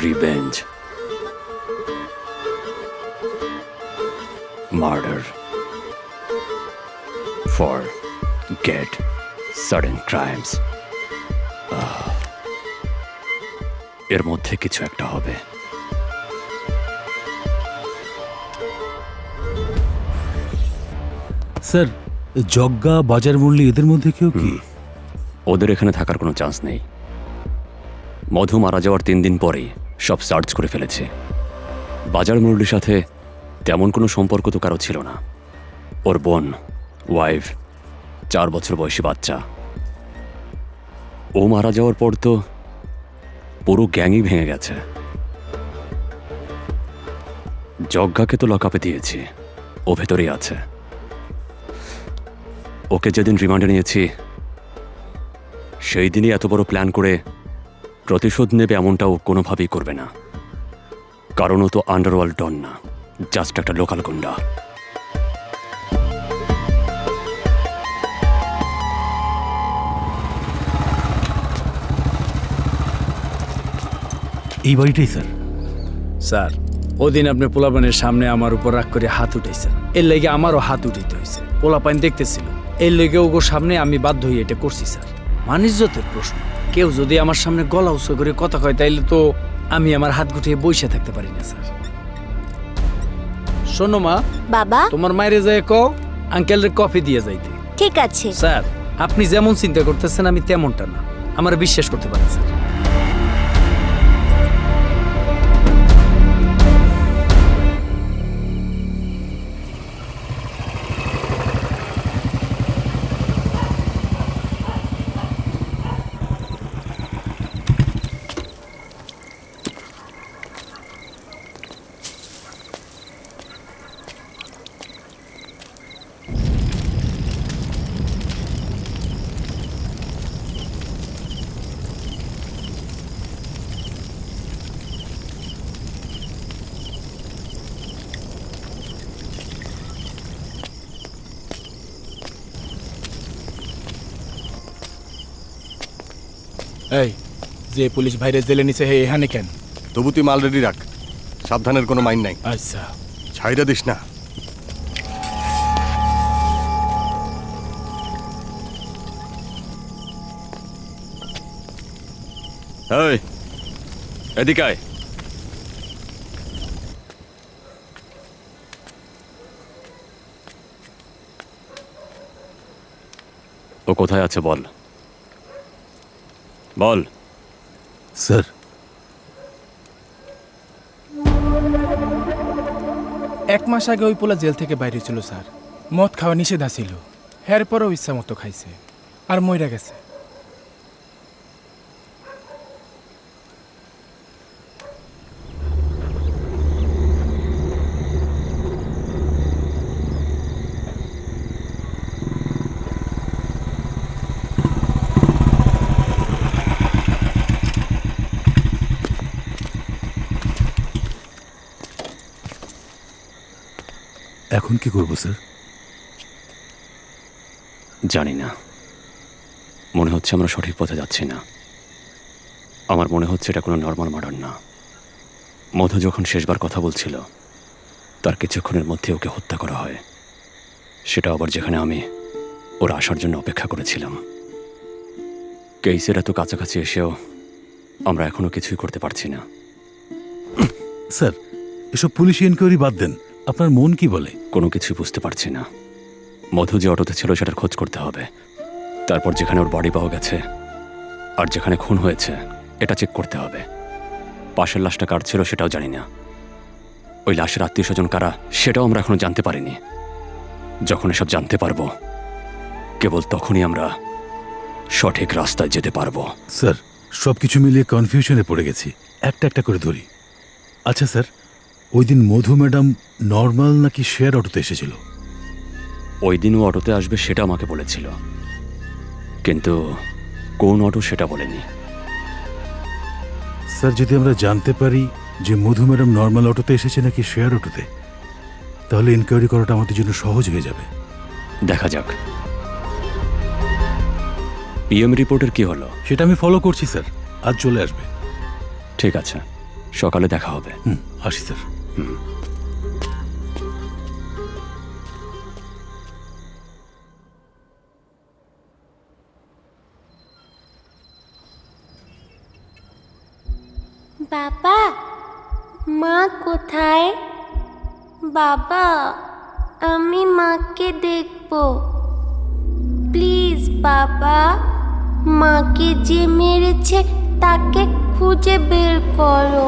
Revenge, murder, forget sudden crimes. এর মধ্যে কিছু একটা হবে। স্যার, জগ্গা, বাজার মুরলি এদের মধ্যে কেউ কি? ওদের এখানে থাকার কোনো চান্স নেই। মধু মারা যাওয়ার 3 দিন পরেই সব সার্চ করে ফেলেছে। বাজার মুরলির সাথে তেমন কোনো সম্পর্ক তো কারো ছিল না। ওর বোন, ওয়াইফ, 4 বছর বয়সী বাচ্চা। ও মারা যাওয়ার পর তো পুরো গ্যাংই ভেঙে গেছে। জগ্গাকে তো লকআপে দিয়েছি, ও ভেতরেই আছে। ওকে যেদিন রিমান্ডে নিয়েছি সেই দিনই এত বড় প্ল্যান করে প্রতিশোধ নেবে এমনটা ও কোনোভাবেই করবে না। কারণ ও তো আন্ডারওয়ার্ল্ড ডন না, জাস্ট একটা লোকাল গুন্ডা। এই বাড়িটাই স্যার। স্যার, ওদিন আপনি পোলাপানের সামনে আমার উপর রাগ করে হাত উঠাইছেন, এর লেগে আমারও হাত উঠাইতে হয়েছে। পোলাপান দেখতেছিল, এর লেগে ওগো সামনে আমি বাধ্য হয়ে এটা করছি স্যার। মানিজ্যতের প্রশ্ন। কেউ যদি আমার সামনে গলা উঁচু করে কথা কয় তাইলে তো আমি আমার হাত গুটিয়ে বসে থাকতে পারি না স্যার। শোনো মা, বাবা, তোমার মায়েরে যায় কও আঙ্কেলের কফি দিয়ে যাইতে। ঠিক আছে স্যার, আপনি যেমন চিন্তা করতেছেন আমি তেমনটা না, আমার বিশ্বাস করতে পারেন স্যার। এই যে পুলিশ ভাইরে জেলে নিছে হে এখানে কেন? তবু তুই মাল রেডি রাখ, সাবধানের কোনো মাইন নাই। আচ্ছা ছাইরা দিস না। এই এদিকে আয়। ও কোথায় আছে বল, বল। স্যার, এক মাস আগে ওই পোলা জেল থেকে বাইরে ছিল স্যার। মদ খাওয়া নিষেধ ছিল, এর পরেও ইচ্ছা মতো খাইছে আর মইরা গেছে। এখন কি করবো স্যার? জানি না, মনে হচ্ছে আমরা সঠিক পথে যাচ্ছি না। আমার মনে হচ্ছে এটা কোনো নর্মাল মার্ডার না। মধু যখন শেষবার কথা বলছিল তার কিছুক্ষণের মধ্যে ওকে হত্যা করা হয়, সেটা আবার যেখানে আমি ওর আসার জন্য অপেক্ষা করেছিলাম। কেসের এত কাছাকাছি এসেও আমরা এখনো কিছুই করতে পারছি না। স্যার, এসব পুলিশ এনকোয়ারি বাদ দেন, আপনার মন কি বলে? কোনো কিছুই বুঝতে পারছি না। মধু যে অটোতে ছিল সেটার খোঁজ করতে হবে, তারপর যেখানে ওর বডি পাওয়া গেছে আর যেখানে খুন হয়েছে এটা চেক করতে হবে। পাশের লাশটা কার ছিল সেটাও জানি না। ওই লাশের আত্মীয় স্বজন কারা সেটাও আমরা এখনো জানতে পারিনি। যখন এসব জানতে পারবো কেবল তখনই আমরা সঠিক রাস্তায় যেতে পারবো। স্যার, সবকিছু মিলিয়ে কনফিউশনে পড়ে গেছি, একটা একটা করে ধরি। আচ্ছা স্যার, ওই দিন মধু ম্যাডাম নর্মাল নাকি শেয়ার অটোতে এসেছিল? ওই দিনও অটোতে আসবে সেটা আমাকে বলেছিল, কিন্তু কোন অটো সেটা বলেনি। স্যার, যদি আমরা জানতে পারি যে মধু ম্যাডাম নর্মাল অটোতে এসেছে নাকি শেয়ার অটোতে, তাহলে ইনকোয়ারি করাটা আমাদের জন্য সহজ হয়ে যাবে। দেখা যাক। পিএম রিপোর্টের কি হলো? সেটা আমি ফলো করছি স্যার, আজ চলে আসবে। ঠিক আছে, সকালে দেখা হবে। আসি স্যার। বাবা, মা কোথায়? বাবা, আমি মাকে দেখব। প্লিজ বাবা, মাকে যে মেরেছে তাকে খুঁজে বের করো।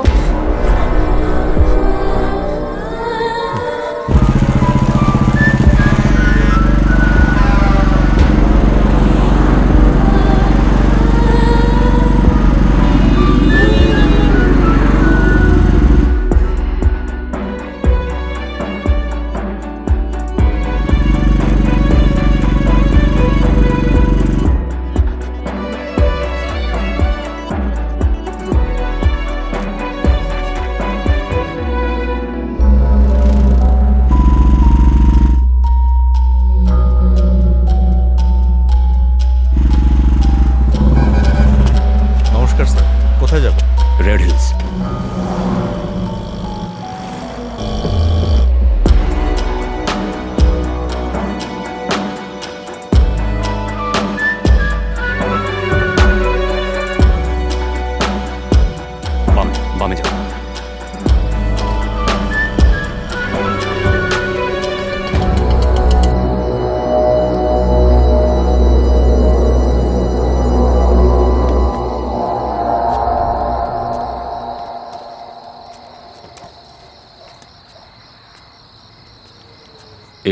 নমস্কার স্যার, কোথায় যাব? Red hills. বামে যাও।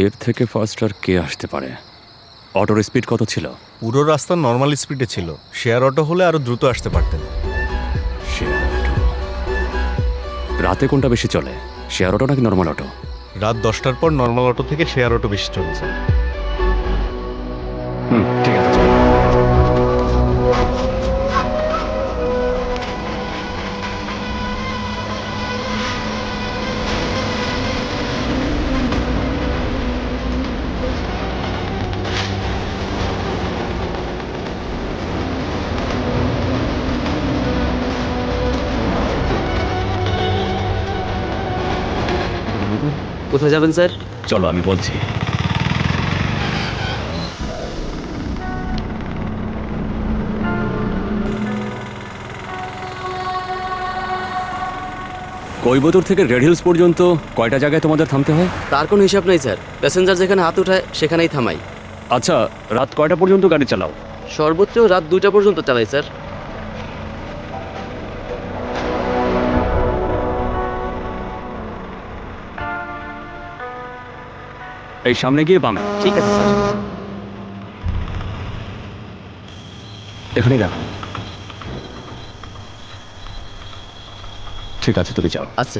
এর থেকে ফাস্ট আর কে আসতে পারে? অটোর স্পিড কত ছিল? পুরো রাস্তা নর্মাল স্পিডে ছিল, শেয়ার অটো হলে আরো দ্রুত আসতে পারতেন। শেয়ার অটো রাতে কোনটা বেশি চলে, শেয়ার অটো নাকি নর্মাল অটো? রাত 10টার পর নর্মাল অটো থেকে শেয়ার অটো বেশি চলছে। ঠিক আছে, চলো। কোথায় যাবেন স্যার? চলো আমি বলছি। কৈবতর থেকে রেড হিলস পর্যন্ত কয়টা জায়গায় তোমাদের থামতে হয়? তার কোনো হিসাব নেই স্যার, প্যাসেঞ্জার যেখানে হাত উঠায় সেখানেই থামাই। আচ্ছা, রাত কয়টা পর্যন্ত গাড়ি চালাও? সর্বোচ্চ রাত 2টা পর্যন্ত চালাই স্যার। এই সামনে গিয়ে বামে। ঠিক আছে স্যার। এখানেই রাখো। ঠিক আছে, তুমি যাও। আচ্ছা।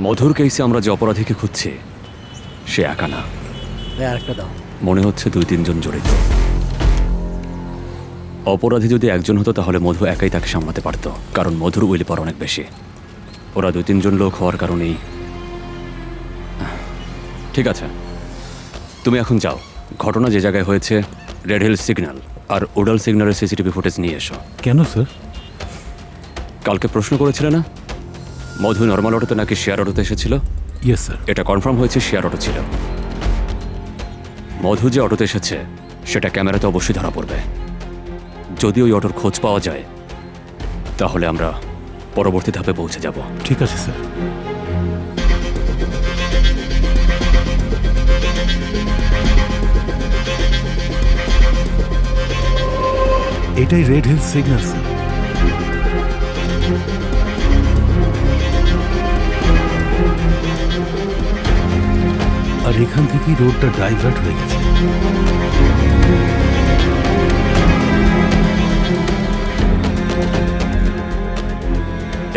মধুর কেসে আমরা যে অপরাধীকে খুঁজছি সে একা না, আরেকটা দাও। মনে হচ্ছে 2-3 জন জড়িত। অপরাধী যদি একজন হতো তাহলে মধু একাই তাকে সামলাতে পারত, কারণ মধুর উইল পাওয়ার অনেক বেশি। ওরা 2-3 জন লোক হওয়ার কারণেই। ঠিক আছে, তুমি এখন যাও, ঘটনা যে জায়গায় হয়েছে রেড হিল সিগন্যাল আর উডাল সিগন্যালের সিসিটিভি ফুটেজ নিয়ে এসো। কেন স্যার? কালকে প্রশ্ন করেছিলে না মধু নর্মাল অটোতে নাকি শেয়ার অটোতে এসেছিল? Yes sir. এটা কনফার্ম হয়েছে শেয়ার অটো ছিল। মধু যে অটোতে এসেছে সেটা ক্যামেরাতে অবশ্যই ধরা পড়বে। যদি ওই অটোর খোঁজ পাওয়া যায় তাহলে আমরা পরবর্তী ধাপে পৌঁছে যাব। ঠিক আছে স্যার। এটাই রেড হিল সিগন্যাল স্যার। আর এখান থেকেই রোডটা ডাইভার্ট হয়ে গেছে।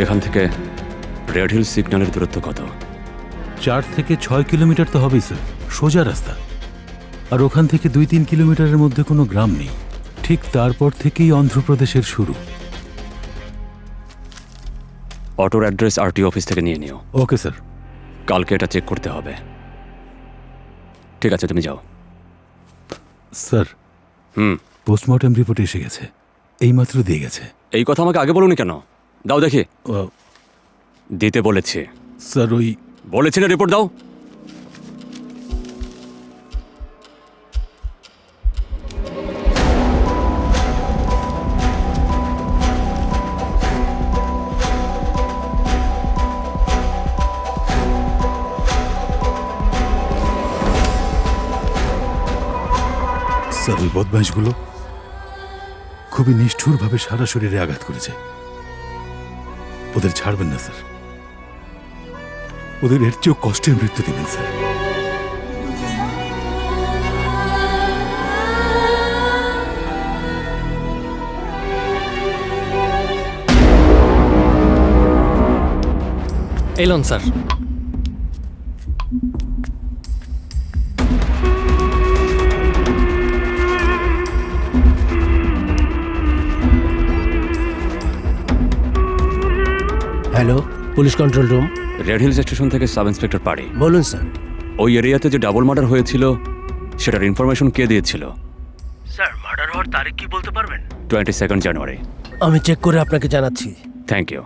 এখান থেকে রেড হিল সিগন্যালের দূরত্ব কত? 4 থেকে 6 কিলোমিটার তো হবেই স্যার, সোজা রাস্তা। আর ওখান থেকে 2-3 কিলোমিটারের মধ্যে কোনো গ্রাম নেই। ঠিক তারপর থেকেই অন্ধ্রপ্রদেশের শুরু। অটোর অ্যাড্রেস আরটি অফিস থেকে নিয়ে নিও। Okay sir. কালকে এটা চেক করতে হবে। ঠিক আছে, তুমি যাও। স্যার, পোস্টমর্টম রিপোর্ট এসে গেছে, এইমাত্র দিয়ে গেছে। এই কথা আমাকে আগে বলুনি কেন? দাও দেখি। দিতে বলেছি স্যার। ওই বলেছি না, রিপোর্ট দাও। স্যার, ওই বদমাইশগুলো খুবই নিষ্ঠুরভাবে সারা শরীরে আঘাত করেছে। ওদের ছাড়বেন না স্যার, ওদের এর চেয়েও কষ্টের মৃত্যু দেবেন sir. Elon sir. Hello, police control room. Red hills station থেকে সাব ইন্সপেক্টর পাড়ি। বলুন স্যার। ওই এরিয়াতে যে ডাবল মার্ডার হয়েছিল সেটার ইনফরমেশন কে দিয়েছিল? স্যার, মার্ডার হওয়ার তারিখ কি বলতে পারবেন? 22 জানুয়ারি। আমি চেক করে আপনাকে জানাচ্ছি। Thank you.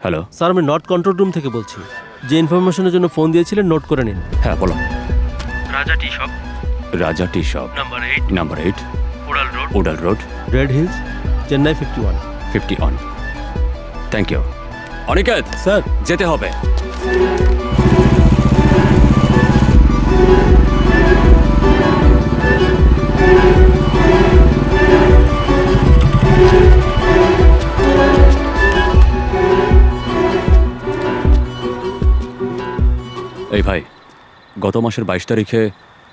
হ্যালো স্যার, আমি নর্থ কন্ট্রোল রুম থেকে বলছি। যে ইনফরমেশনের জন্য ফোন দিয়েছিলেন নোট করে নিন। হ্যাঁ, বলো। রাজা টি শপ, রাজা টি শপ, নাম্বার 8, নাম্বার 8, উড়াল রোড, উডাল road, Red Hills, Chennai 51। 51। Thank you. Aniket sir, যেতে হবে। এই ভাই, গত মাসের 22 তারিখে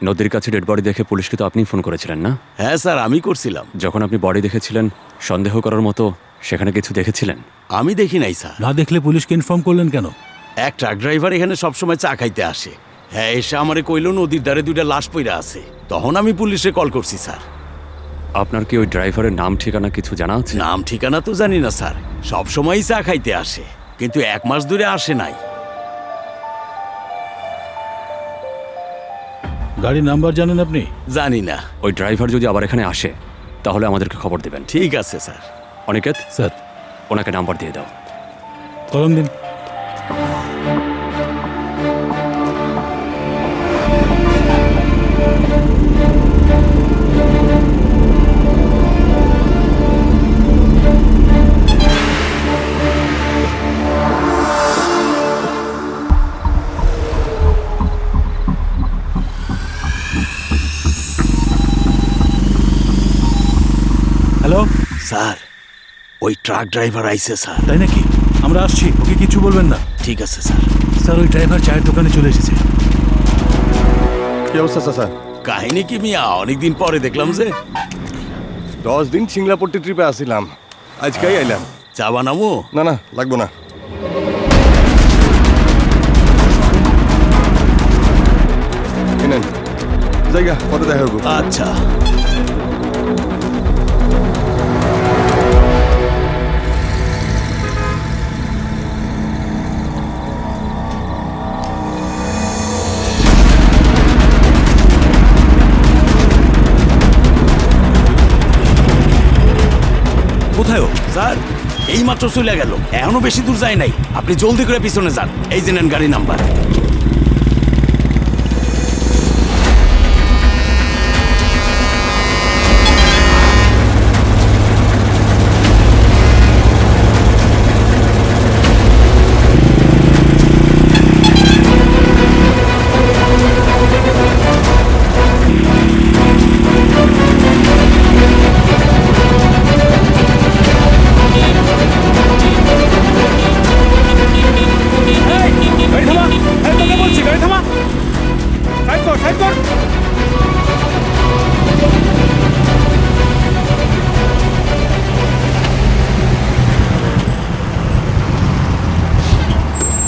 নদীর কাছে ডেড বডি দেখে পুলিশকে তো আপনি ফোন করেছিলেন না? হ্যাঁ স্যার, আমি করছিলাম। যখন আপনি বডি দেখেছিলেন, সন্দেহ করার মতো সেখানে কিছু দেখেছিলেন? আমি দেখি নাই স্যার। না দেখলে পুলিশকে ইনফর্ম করলেন কেন? এক ট্রাক ড্রাইভার এখানে সবসময় চা খাইতে আসে। হ্যাঁ, এসে আমারে কইল নদীর ধারে 2টা লাশ পইরা আছে। তখন আমি পুলিশে কল করছি স্যার। আপনার কি ওই ড্রাইভারের নাম ঠিকানা কিছু জানা আছে? নাম ঠিকানা তো জানি না স্যার, সবসময়ই চা খাইতে আসে, কিন্তু 1 মাস ধরে আসে নাই। গাড়ির নাম্বার জানেন আপনি? জানি না। ওই ড্রাইভার যদি আবার এখানে আসে তাহলে আমাদেরকে খবর দেবেন। ঠিক আছে স্যার। অনিকেত স্যার, ওনাকে নাম্বার দিয়ে দাও। কলম দিন। হ্যালো স্যার, ওই ট্রাক ড্রাইভার আইছে স্যার। তাই নাকি? আমরা আসছি, ওকে কিছু বলবেন না। ঠিক আছে স্যার। স্যার, ওই ড্রাইভার চায়ের দোকানে চলে এসেছে। কি অবস্থা স্যার? কাহিনী কি মিয়া, অনেকদিন পরে দেখলাম যে। 10 দিন সিংলাপট্টি ট্রিপে আসছিলাম, আজকেই আইলাম। চা বানাবো? না না, লাগবো না। নেন, জায়গা পরে দেখা হবো। আচ্ছা। কোথায় স্যার? এই মাত্র চলে গেল, এখনো বেশি দূর যায় নাই। আপনি জলদি করে পিছনে যান। এই যে নেন গাড়ি নাম্বার।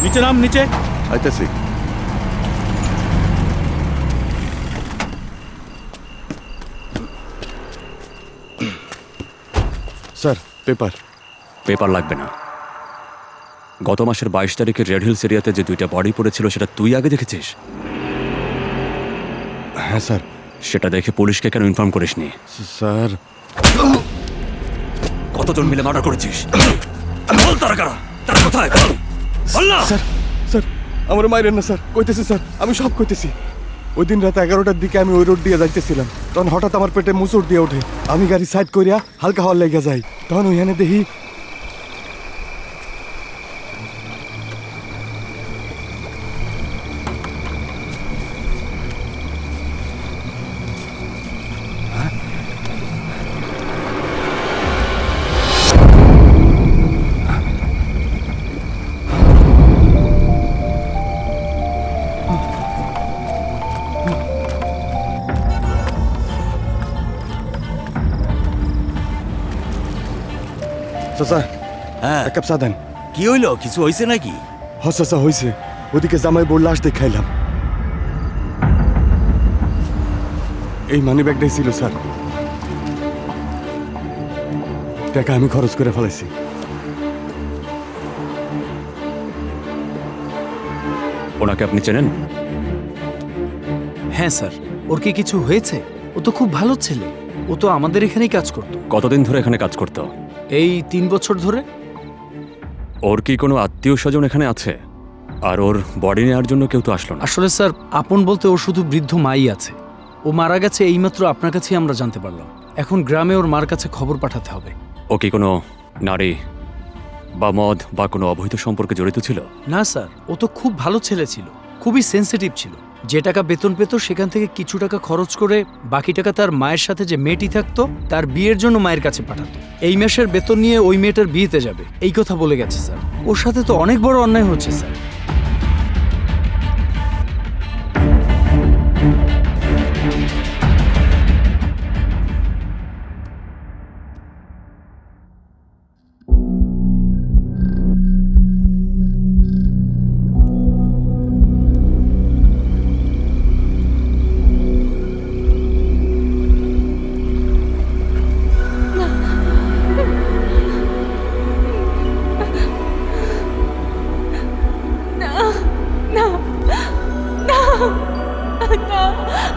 নিচে নাম, নিচে। আইতেছি। Sir, paper. পেপার লাগবে না। গত মাসের 22 তারিখে রেড হিলস এরিয়াতে যে 2টা বডি পড়েছিল সেটা তুই আগে দেখেছিস? হ্যাঁ স্যার। সেটা দেখে পুলিশকে কেন ইনফর্ম করিসনি? স্যার, কতজন মিলে মার্ডার করেছিস? বল তারা কারা, তারা কোথায়? বল না। স্যার, স্যার আমার মাইরেন না স্যার, কইতেছি স্যার, আমি সব কইতেছি। ওই দিন রাত 11টার দিকে আমি ওই রোড দিয়ে যাইতেছিলাম, তখন হঠাৎ আমার পেটে মুসুর দিয়ে ওঠে। আমি গাড়ি সাইড করিয়া হালকা হওয়ার লেগে যাই, তখন ওইখানে দেখি চাচা, হ্যাঁ, এক কাপ চা দেন। কি হইলো? কিছু হয়েছে নাকি? হ চাচা, হয়েছে। ওদিকে জামাই বোর লাশ দেখাইলাম। এই মানি ব্যাগটাই ছিল স্যার, টাকা আমি খরচ করে ফেলাইছি। ওনাকে আপনি চেনেন? হ্যাঁ স্যার। ওর কি কিছু হয়েছে? ও তো খুব ভালো ছেলে, ও তো আমাদের এখানেই কাজ করতো। কতদিন ধরে এখানে কাজ করতো? এই 3 বছর ধরে। ওর কি কোনো আত্মীয় স্বজন এখানে আছে? আর ওর বডি নেওয়ার জন্য কেউ তো আসলো না? আসলে স্যার, আপন বলতে ওর শুধু বৃদ্ধ মাই আছে। ও মারা গেছে এইমাত্র আপনার কাছেই আমরা জানতে পারলাম। এখন গ্রামে ওর মার কাছে খবর পাঠাতে হবে। ও কি কোনো নারী বা মদ বা কোনো অবৈধ সম্পর্কে জড়িত ছিল? না স্যার, ও তো খুব ভালো ছেলে ছিল, খুবই সেনসিটিভ ছিল। যে টাকা বেতন পেত সেখান থেকে কিছু টাকা খরচ করে বাকি টাকা তার মায়ের সাথে যে মেয়েটি থাকতো তার বিয়ের জন্য মায়ের কাছে পাঠাতো। এই মাসের বেতন নিয়ে ওই মেয়েটার বিয়েতে যাবে এই কথা বলে গেছে স্যার। ওর সাথে তো অনেক বড় অন্যায় হচ্ছে স্যার।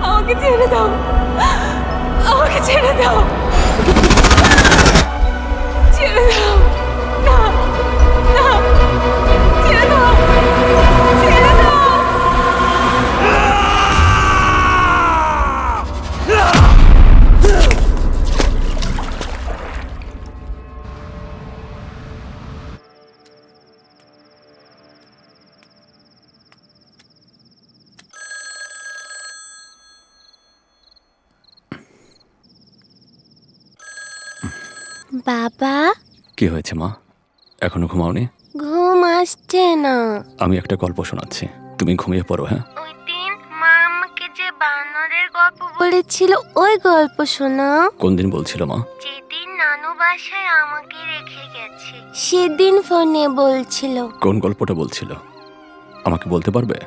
আমাকে ছেড়ে দাও, আমাকে ছেড়ে দাও, ছেড়ে দাও, না না, ছেড়ে দাও, ছেড়ে দাও। বাবা, কি হয়েছে মা? এখনো ঘুমাওনি? ঘুম আসছে না। আমি একটা গল্প শোনাচ্ছি, তুমি ঘুমিয়ে পড়ো। হ্যাঁ, ওই দিন মা আমাকে যে বানরের গল্প বলেছিল ওই গল্প শোনাও। কোন দিন বলছিল মা? যেদিন নানু বাসায় আমাকে রেখে গেছে সেদিন ফোনে বলছিল। কোন গল্পটা বলছিল আমাকে বলতে পারবে?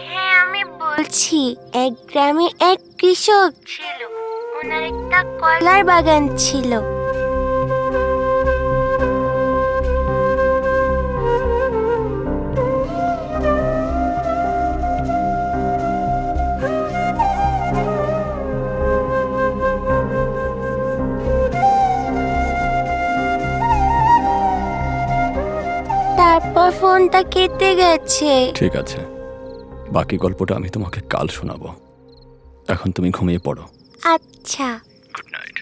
হ্যাঁ আমি বলছি। এক গ্রামে এক কৃষক ছিল, ওনার একটা কলার বাগান ছিল। তারপর ফোনটা কেটে গেছে। ঠিক আছে, বাকি গল্পটা আমি তোমাকে কাল শোনাবো। এখন তুমি ঘুমিয়ে পড়ো। আচ্ছা। Good night.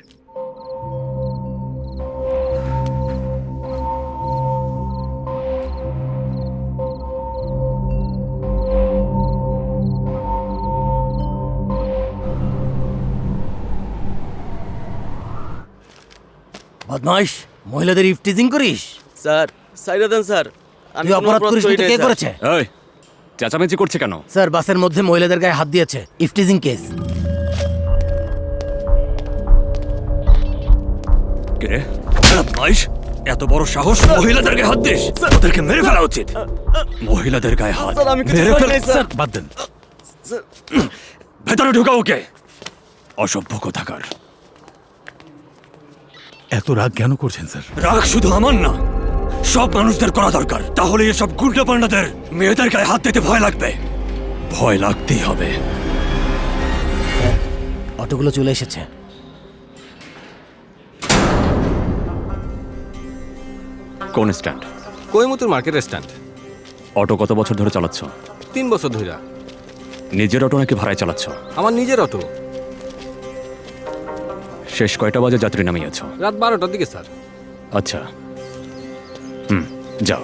বদমাইশ, মহিলাদের ইফটিজিং করিস? স্যার সাইরা দেন স্যার, আমি তুই কোনো অপরাধ করিস করি নি তো নাই, কে স্যার। করেছে? এই চেঁচামেচি করছে কেন? স্যার, বাসের মধ্যে মহিলাদের গায়ে হাত দিয়েছে, ইফটিজিং কেস। কে রে? বদমাইশ, এত বড় সাহস মহিলাদের গায়ে হাত দিস? ওদেরকে মেরে ফেলা উচিত। মহিলাদের গায়ে হাত স্যার, আমি কিছু মেরে করি ফেল। নাই, স্যার। স্যার, বাদ দেন। ভেতরে ঢুকাও ওকে। অসভ্য কোথাকার। এত রাগ কেন করছেন স্যার? রাগ শুধু আমার না, সব মানুষদের করা দরকার। তাহলে এসব গুন্ডা পান্ডাদের মেয়েদের গায়ে হাত দিতে ভয় লাগবে। ভয় লাগতেই হবে। অটোগুলো চলে এসেছে। কোন স্ট্যান্ড? কৈমুতুর মার্কেটের স্ট্যান্ড। অটো কত বছর ধরে চালাচ্ছ? 3 বছর ধইরা। নিজের অটো নাকি ভাড়ায় চালাচ্ছ? আমার নিজের অটো। শেষ কয়টা বাজে যাত্রী নামিয়েছ? রাত 12টার দিকে স্যার। আচ্ছা, যাও।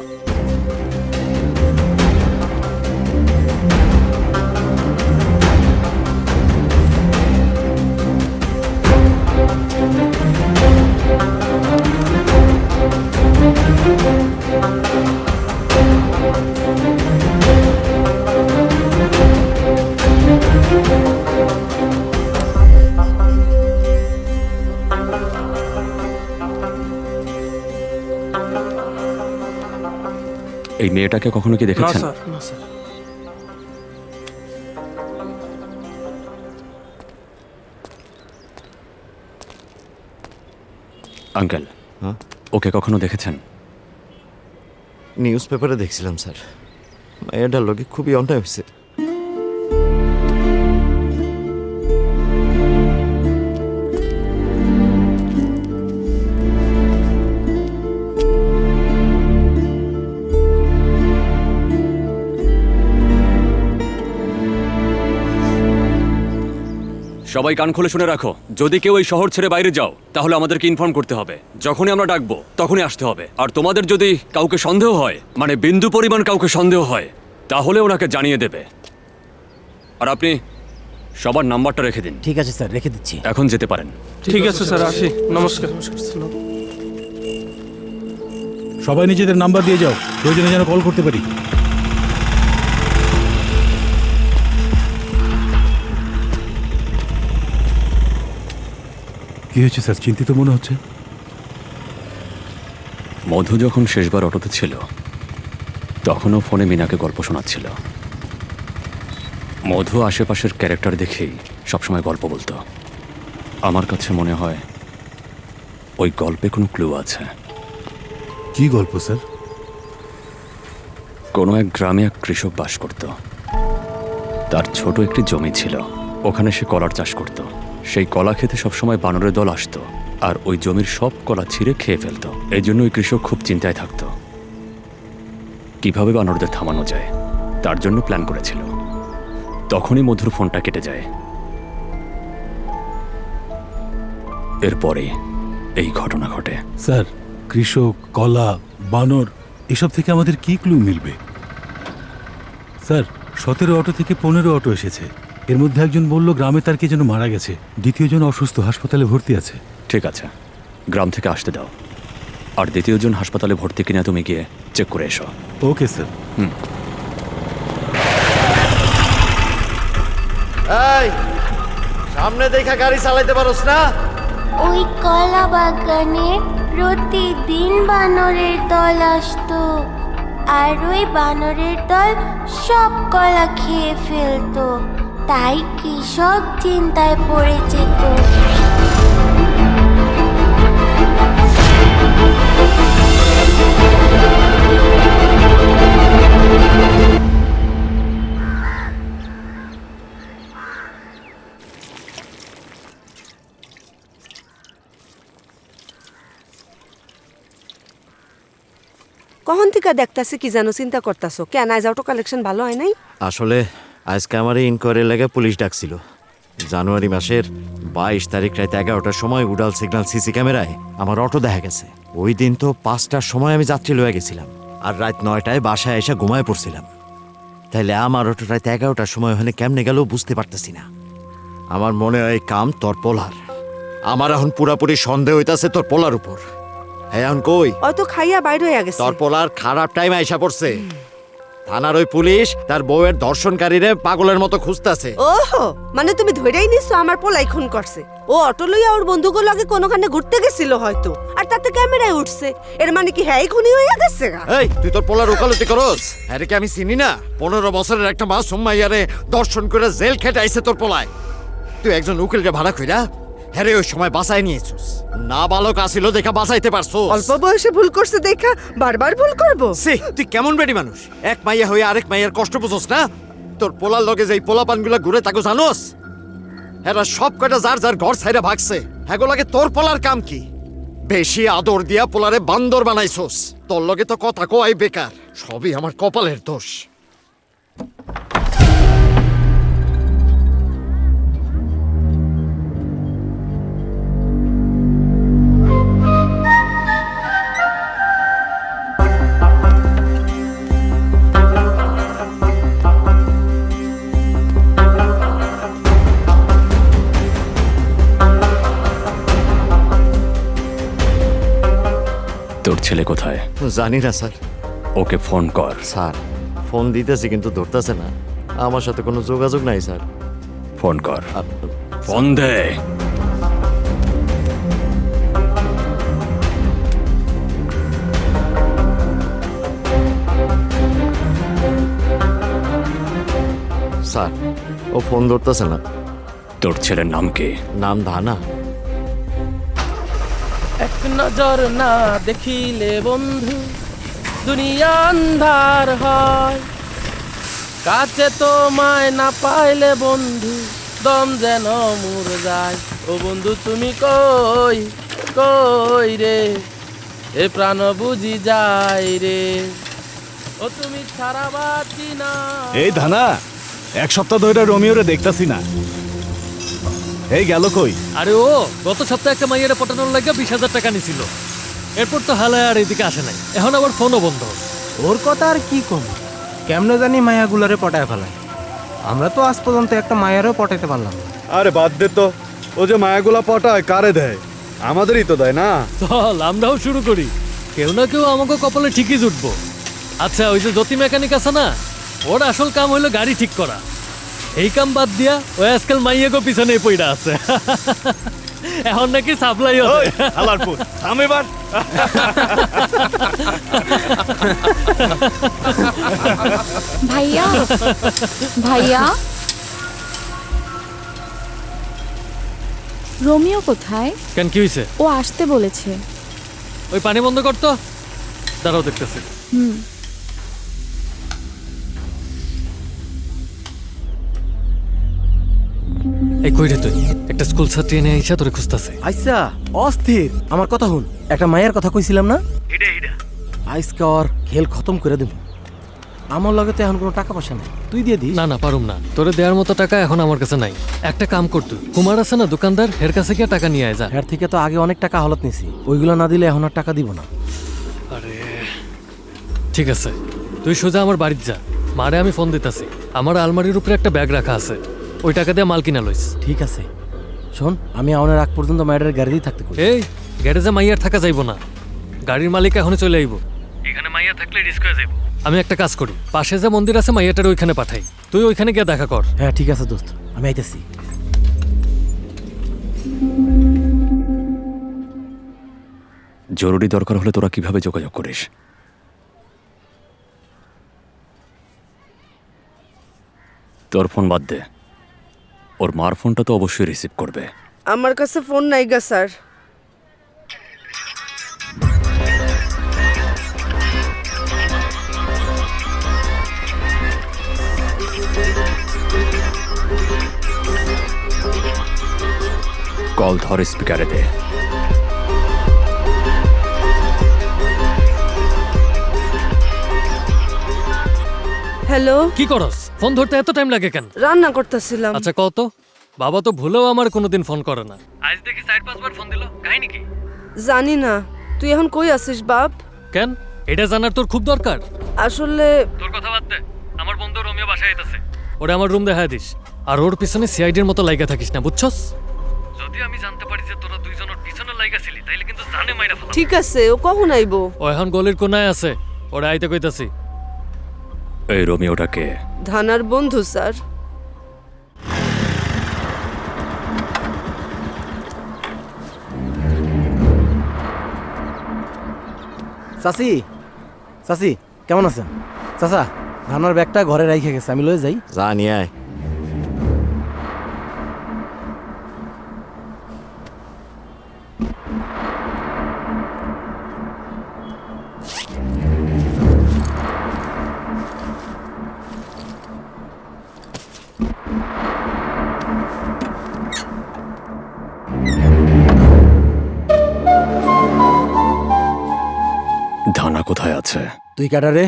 এই মেয়েটাকে কখনো কি দেখেছেন? না স্যার। আঙ্কেল, ওকে কখনো দেখেছেন? নিউজ পেপারে দেখছিলাম স্যার, মেয়েটার লোকে খুবই অন্যায় হয়েছে। সবাই কান খুলে শুনে রাখো, যদি কেউ এই শহর ছেড়ে বাইরে যাও তাহলে আমাদেরকে ইনফর্ম করতে হবে। যখনই আমরা ডাকবো তখনই আসতে হবে। আর তোমাদের যদি কাউকে সন্দেহ হয়, মানে বিন্দু পরিমাণ কাউকে সন্দেহ হয়, তাহলে ওনাকে জানিয়ে দেবে। আর আপনি সবার নাম্বারটা রেখে দিন। ঠিক আছে স্যার, রেখে দিচ্ছি। এখন যেতে পারেন। ঠিক আছে স্যার, আসি। নমস্কার। সবাই নিজেদের নাম্বার দিয়ে যাও, প্রয়োজনে যেন কল করতে পারি। কি হয়েছে স্যার, চিন্তিত মনে হচ্ছে? মধু যখন শেষবার অটোতে ছিল তখনও ফোনে মিনাকে গল্প শোনাচ্ছিল। মধু আশেপাশের ক্যারেক্টার দেখেই সবসময় গল্প বলতো। আমার কাছে মনে হয় ওই গল্পে কোনো ক্লু আছে। কি গল্প স্যার? কোনো এক গ্রামে এক কৃষক বাস করত। তার ছোট একটি জমি ছিল, ওখানে সে কলার চাষ করত। সেই কলা খেতে সবসময় বানরের দল আসতো আর ওই জমির সব কলা ছিঁড়ে খেয়ে ফেলত। এই জন্য ওই কৃষক খুব চিন্তায় থাকত কিভাবে বানরদের থামানো যায়, তার জন্য প্ল্যান করেছিল। তখনই মধুর ফোনটা কেটে যায়। এরপরে এই ঘটনা ঘটে। স্যার, কৃষক, কলা, বানর এসব থেকে আমাদের কি ক্লু মিলবে? স্যার, 17 অটো থেকে 15 অটো এসেছে। এর মধ্যে একজন বলল গ্রামে তার কে যেন মারা গেছে, দ্বিতীয়জন অসুস্থ, হাসপাতালে ভর্তি আছে। ঠিক আছে, গ্রাম থেকে আসতে দাও। আর দ্বিতীয়জন হাসপাতালে ভর্তি কিনা তুমি গিয়ে চেক করে এসো। Okay sir. এই সামনে দেখা গাড়ি চালাইতে পারোস না? ওই কলা বাগানে প্রতিদিন বানরের দল আসতো, আর ওই বানরের দল সব কলা খেয়ে ফেলতো। তাই কৃষক চিন্তায় পড়ে যেত। কখন থেকে দেখতাছি কি জানো চিন্তা করতাছো? কেন আজ অটো কালেকশন ভালো হয় নাই? আসলে আজকে আমার ইনকোয়ারি লেগে পুলিশ ডাকছিল। জানুয়ারি মাসের 22 তারিখ রাত 11টার সময় উডাল সিগন্যাল সিসি ক্যামেরায় আমার অটো দেখা গেছে। ওই দিন তো 5টার সময় আমি যাত্রী লয়ে গেছিলাম, আর রাত 9টায় বাসায় এসে ঘুমায় পড়ছিলাম। তাইলে আমার অটো রাত 11টার সময় ওখানে কেমনে গেল বুঝতে পারতেছি না। আমার মনে হয় কাম তোর পোলার। আমার এখন পুরাপুরি সন্দেহ হইতাছে তোর পোলার উপর। হ্যাঁ, এখন কই? অত খাইয়া বাইরে হয়ে গেছে। তোর পোলার খারাপ টাইম আইসা পড়ছে। থানার ওই পুলিশ তার বউয়ের ধর্ষণকারীরে পাগলের মতো খুঁজতেছে। ওহো, মানে তুমি ধরেই নিছো আমার পোলাই খুন করছে। ও অটো লইয়া ওর বন্ধুগুলো আগে কোনোখানে ঘুরতে গেছিল হয়তো, আর তাতে ক্যামেরায় উঠছে। এর মানে কি হ্যাঁ খুনি হইয়া গেছে? এই তুই তোর পোলার ওকালতি করস? আরে কি আমি চিনি না? 15 বছরের একটা মাসুম মাইয়ারে দর্শন করে জেল খেটে আইছে তোর পোলায়। তুই একজন উকিলকে ভাড়া কইরা হ্যাঁ ওই সময় বাঁচাই নিয়েছিস। না বালক আসিল দেখা বাঁচাইতে পারছো। অল্প বয়সে ভুল করছে দেখা বারবার ভুল করবো? তুই কেমন বেডি মানুষ? এক মাইয়া হয়ে আরেক মাইয়ার কষ্ট বুঝোস না? তোর পোলার লগে যে পোলাপানগুলা ঘুরে তাকে জানোস? এরা সব কয়টা যার যার ঘর ছাইরা ভাগছে। হ্যাগোলাগে তোর পোলার কাম কি? বেশি আদর দিয়া পোলারে বান্দর বানাইছোস। তোর লগে তো কথা কই বেকার। সবই আমার কপালের দোষ। তোর ছেলে কোথায়? জানি না স্যার। ওকে ফোন কর। স্যার ফোন দিতেছি কিন্তু ধরতেছে না। আমার সাথে কোনো যোগাযোগ নাই স্যার। ফোন কর। ফোন দে। স্যার ও ফোন ধরতেছে না। তোর ছেলের নাম কি? নাম ধানা। এক নজর না দেখিলে বন্ধু দুনিয়া আন্ধার হয়, কাছে তোমায় না পাইলে বন্ধু দম যেন মুর যায়। ও বন্ধু তুমি কই কই রে, এ প্রাণ বুঝি যায় রে, ও তুমি ছাড়া বাঁচি না। এই ধানা, 1 সপ্তাহ ধরে রোমিওরে দেখতাছি না। এই গেল কই? আরে ও গত সপ্তাহে একটা মাইয়ারে পটানোর লাগে 20,000 টাকা নিছিল। এরপর তো হালায় আর এদিকে আসে নাই, এখন আবার ফোনও বন্ধ। ওর কথা আর কি কম, কেমনে জানি মায়াগুলারে পটায় ফেলায়। আমরা তো আজ পর্যন্ত একটা মায়ারও পটাইতে পারলাম না। আরে বাদ দে তো, ও যে মায়াগুলা পটায় কারে দেয়? আমাদেরই তো দেয় না। চল আমরাও শুরু করি, কেউ না কেউ আমাকে কপালে ঠিকই জুটবো। আচ্ছা ওই যে জ্যোতি মেকানিক আছে না, ওর আসল কাম হলো গাড়ি ঠিক করা। এই কাম বাদ দিয়া ও আজকাল মাইয়াগো পিছনে পইড়া আছে। এখন নাকি সাপ্লাই হচ্ছে। হালারপুর থাম এবার। ভাইয়া ভাইয়া রোমিও কোথায়? কেন কি হয়েছে? ও আসতে বলেছে। ওই পানি বন্ধ করতো, দাঁড়াও দেখতেছি। এই কই রে তুই? একটা স্কুল ছাত্রী এনে আইসা তোরে খুঁজতাছে। আচ্ছা অস্থির, আমার কথা শুন। একটা মায়ের কথা কইছিলাম না, আজকে ওর খেল খতম করে দেব। আমার লগে তো এখন কোনো টাকা পয়সা নেই, তুই দিয়ে দিস। না না পারুম না, তোরে দেওয়ার মতো টাকা এখন আমার কাছে নাই। একটা কাম কর তুই, কুমার আছে না দোকানদার, এর কাছে গিয়ে টাকা নিয়ে আয় যা। এর থেকে তো আগে অনেক টাকা হলত নিছি, ওইগুলো না দিলে এখন আর টাকা দিব না। আরে ঠিক আছে, তুই সোজা আমার বাড়িতে যা, মারে আমি ফোন দিতাছি। আমার আলমারির উপরে একটা ব্যাগ রাখা আছে, ওই টাকা দিয়ে মাল কিনা লইস। ঠিক আছে শোন, আমি আওনের আগ পর্যন্ত মায়ের গ্যারেজেই থাকতে করি। এই গ্যারেজে মাইয়ার থাকা যাইব না, গাড়ির মালিক এখনই চলে আইব। এখানে মাইয়া থাকলে রিস্ক হয়ে যাইব। আমি একটা কাজ করি, পাশে যে মন্দির আছে মাইয়াটার ওইখানে পাঠাই, তুই ওইখানে গিয়ে দেখা কর। হ্যাঁ ঠিক আছে দোস্ত, আমি আইতেছি। জরুরি দরকার হলে তোরা কিভাবে যোগাযোগ করিস? তোর ফোন বাদ দে, ওর মার ফোনটা তো অবশ্যই রিসিভ করবে। আমার কাছে ফোন নাই গা স্যার। কল ধর, স্পিকারে দে। হ্যালো, কি করস? ফোন ধরতে এত টাইম লাগে কেন? রান্না করতেছিলাম। আচ্ছা কত? বাবা তো ভুলেও আমার কোনোদিন ফোন করে না, আজ দেখি 4-5 বার ফোন দিল, কাহিনী কি? জানি না, তুই এখন কই আছিস বাপ? কেন এটা জানার তোর খুব দরকার? আসলে তোর কথা বাদ দে, আমার বন্ধু রোমিও বাসায় আইতাছে, ওরে আমার রুম দেখায় দিস। আর ওর পিছনে সিআইডির মতো লাইগা থাকিস না, বুঝছস? যদি আমি জানতে পারি যে তোরা দুইজন ওর পিছনে লাইগা ছিলি, তাইলে কিন্তু জানে মাইরা ফেলা। ঠিক আছে, ও কখন আইবো? ও এখন গলির কোনায় আছে, ওরা আইতে কইতাছি। এই রোমিওটাকে ধানার বন্ধু স্যার। চাচি, চাচি কেমন আছেন? চাচা, ধানার ব্যাগটা ঘরে রাইখে গেছে, আমি লয়ে যাই। যা নিয়ে আয়। ধানা কোথায় আছে? তুই কাটারে?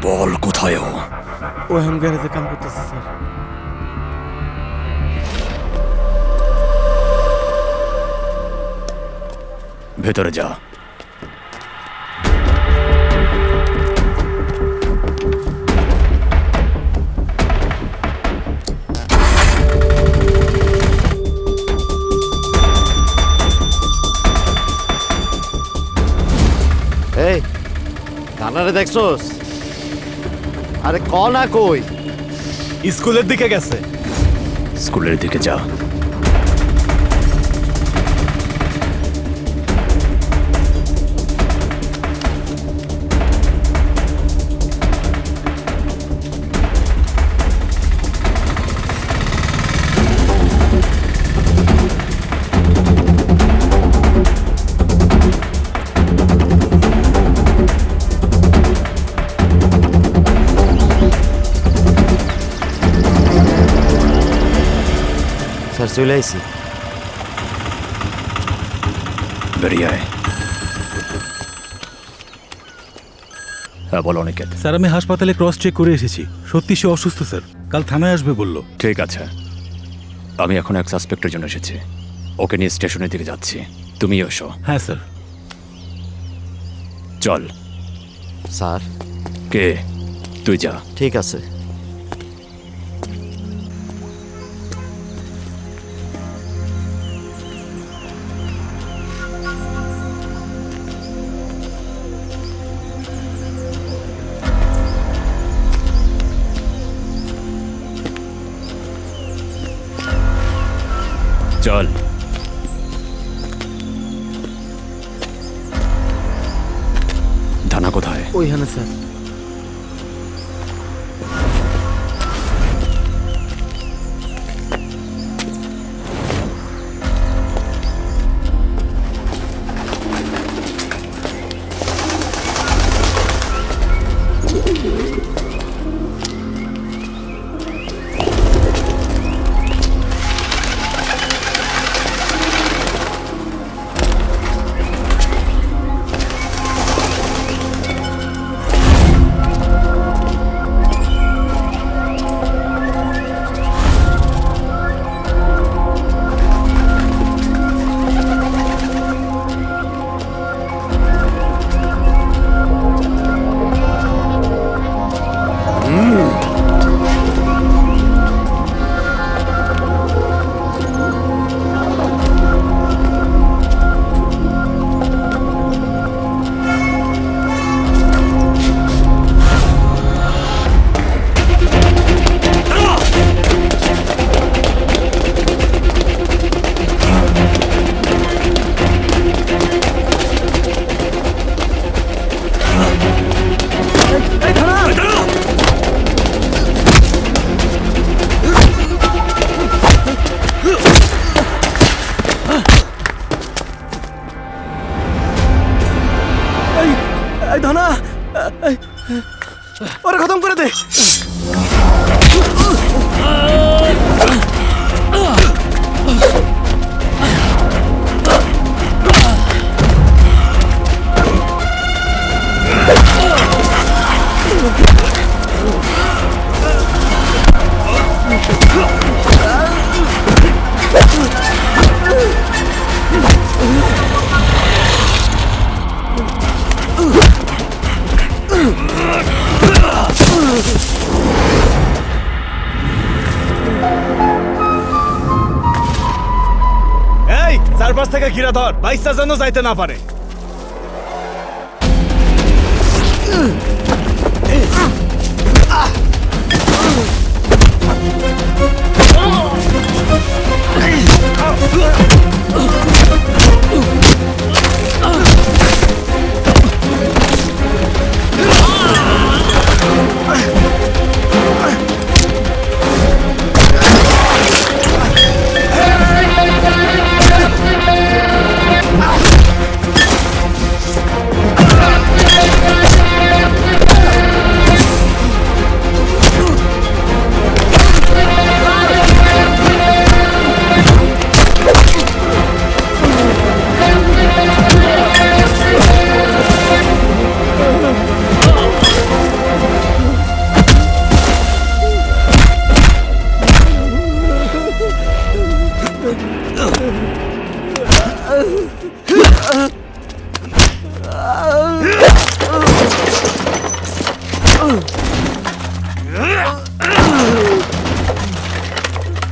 বল কোথায় ও? ও এখন গ্যারেজে কাম করতেছে স্যার। ভেতরে যা। এই ধানারে দেখছস? আরে ক না কই? স্কুলের দিকে গেছে। স্কুলের দিকে যা। স্যার চলে আইছি। বেরিয়ে আয়। হ্যাঁ বলো অনিকেত। স্যার আমি হাসপাতালে ক্রস চেক করে এসেছি, সত্যি সে অসুস্থ স্যার, কাল থানায় আসবে বলল। ঠিক আছে, আমি এখন এক সাসপেক্টের জন্য এসেছি, ওকে নিয়ে স্টেশনের দিকে যাচ্ছি, তুমি এসো। হ্যাঁ স্যার। চল। স্যার। কে? তুই যা। ঠিক আছে। চল। ধানা কোথায়? ওইখানে স্যার। ধনা, ওরে খতম করে দে। এই চারপাশ থেকে ঘিরা ধর, বাইশটা যেন যাইতে না পারে।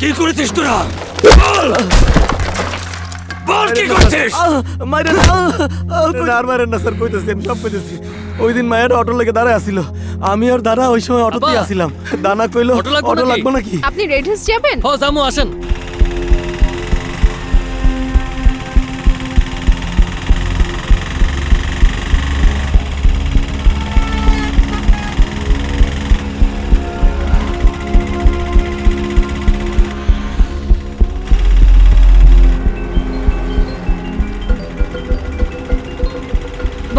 কি করেছিস তোরা? বল বল কি করেছিস? মাইরেন আর মাইরেন না স্যার, কইতেছি আমি সব কইতেছি। ওই দিন মায়ের অটো লেগে দাঁড়ায় আসিল, আমি আর দাঁড়া ওই সময় অটোতেই আসিলাম। দানা কইলো অটো লাগবে নাকি? আপনি রেড হাউস যাবেন? হ জামু, আসেন।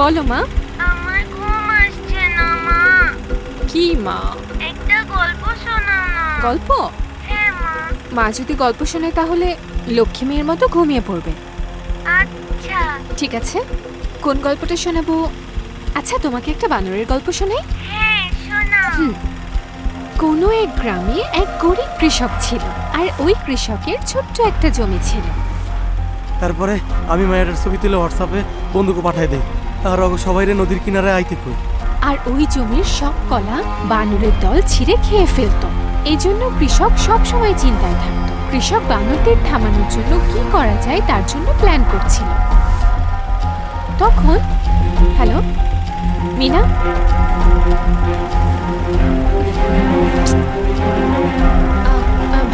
বলো মা। আমার ঘুম আসছে না মা। কি মা? একটা গল্প শোনাও না। গল্প? হ্যাঁ মা। মা যদি গল্প শোনে তাহলে লক্ষ্মী মেয়ের মতো ঘুমিয়ে পড়বে। আচ্ছা ঠিক আছে, কোন গল্পটা শোনাবো আচ্ছা তোমাকে একটা বানরের গল্প শোনাই। হ্যাঁ শোনাও। কোনো এক গ্রামে এক গরিব কৃষক ছিল, আর ওই কৃষকের ছোট্ট একটা জমি ছিল। তারপরে আমি মায়ের ছবি তুলে হোয়াটসঅ্যাপে বন্ধুকে পাঠাই দেই, আর সবাইরে নদীর কিনারে আইতে কই। আর ওই জমির সব কলা বানরের দল ছিঁড়ে খেয়ে ফেলতো। এই জন্য কৃষক সব সময় চিন্তায় থাকতো। কৃষক বানরদের থামানোর জন্য কি করা যায় তার জন্য প্ল্যান করছিল। তখন হ্যালো মিনা,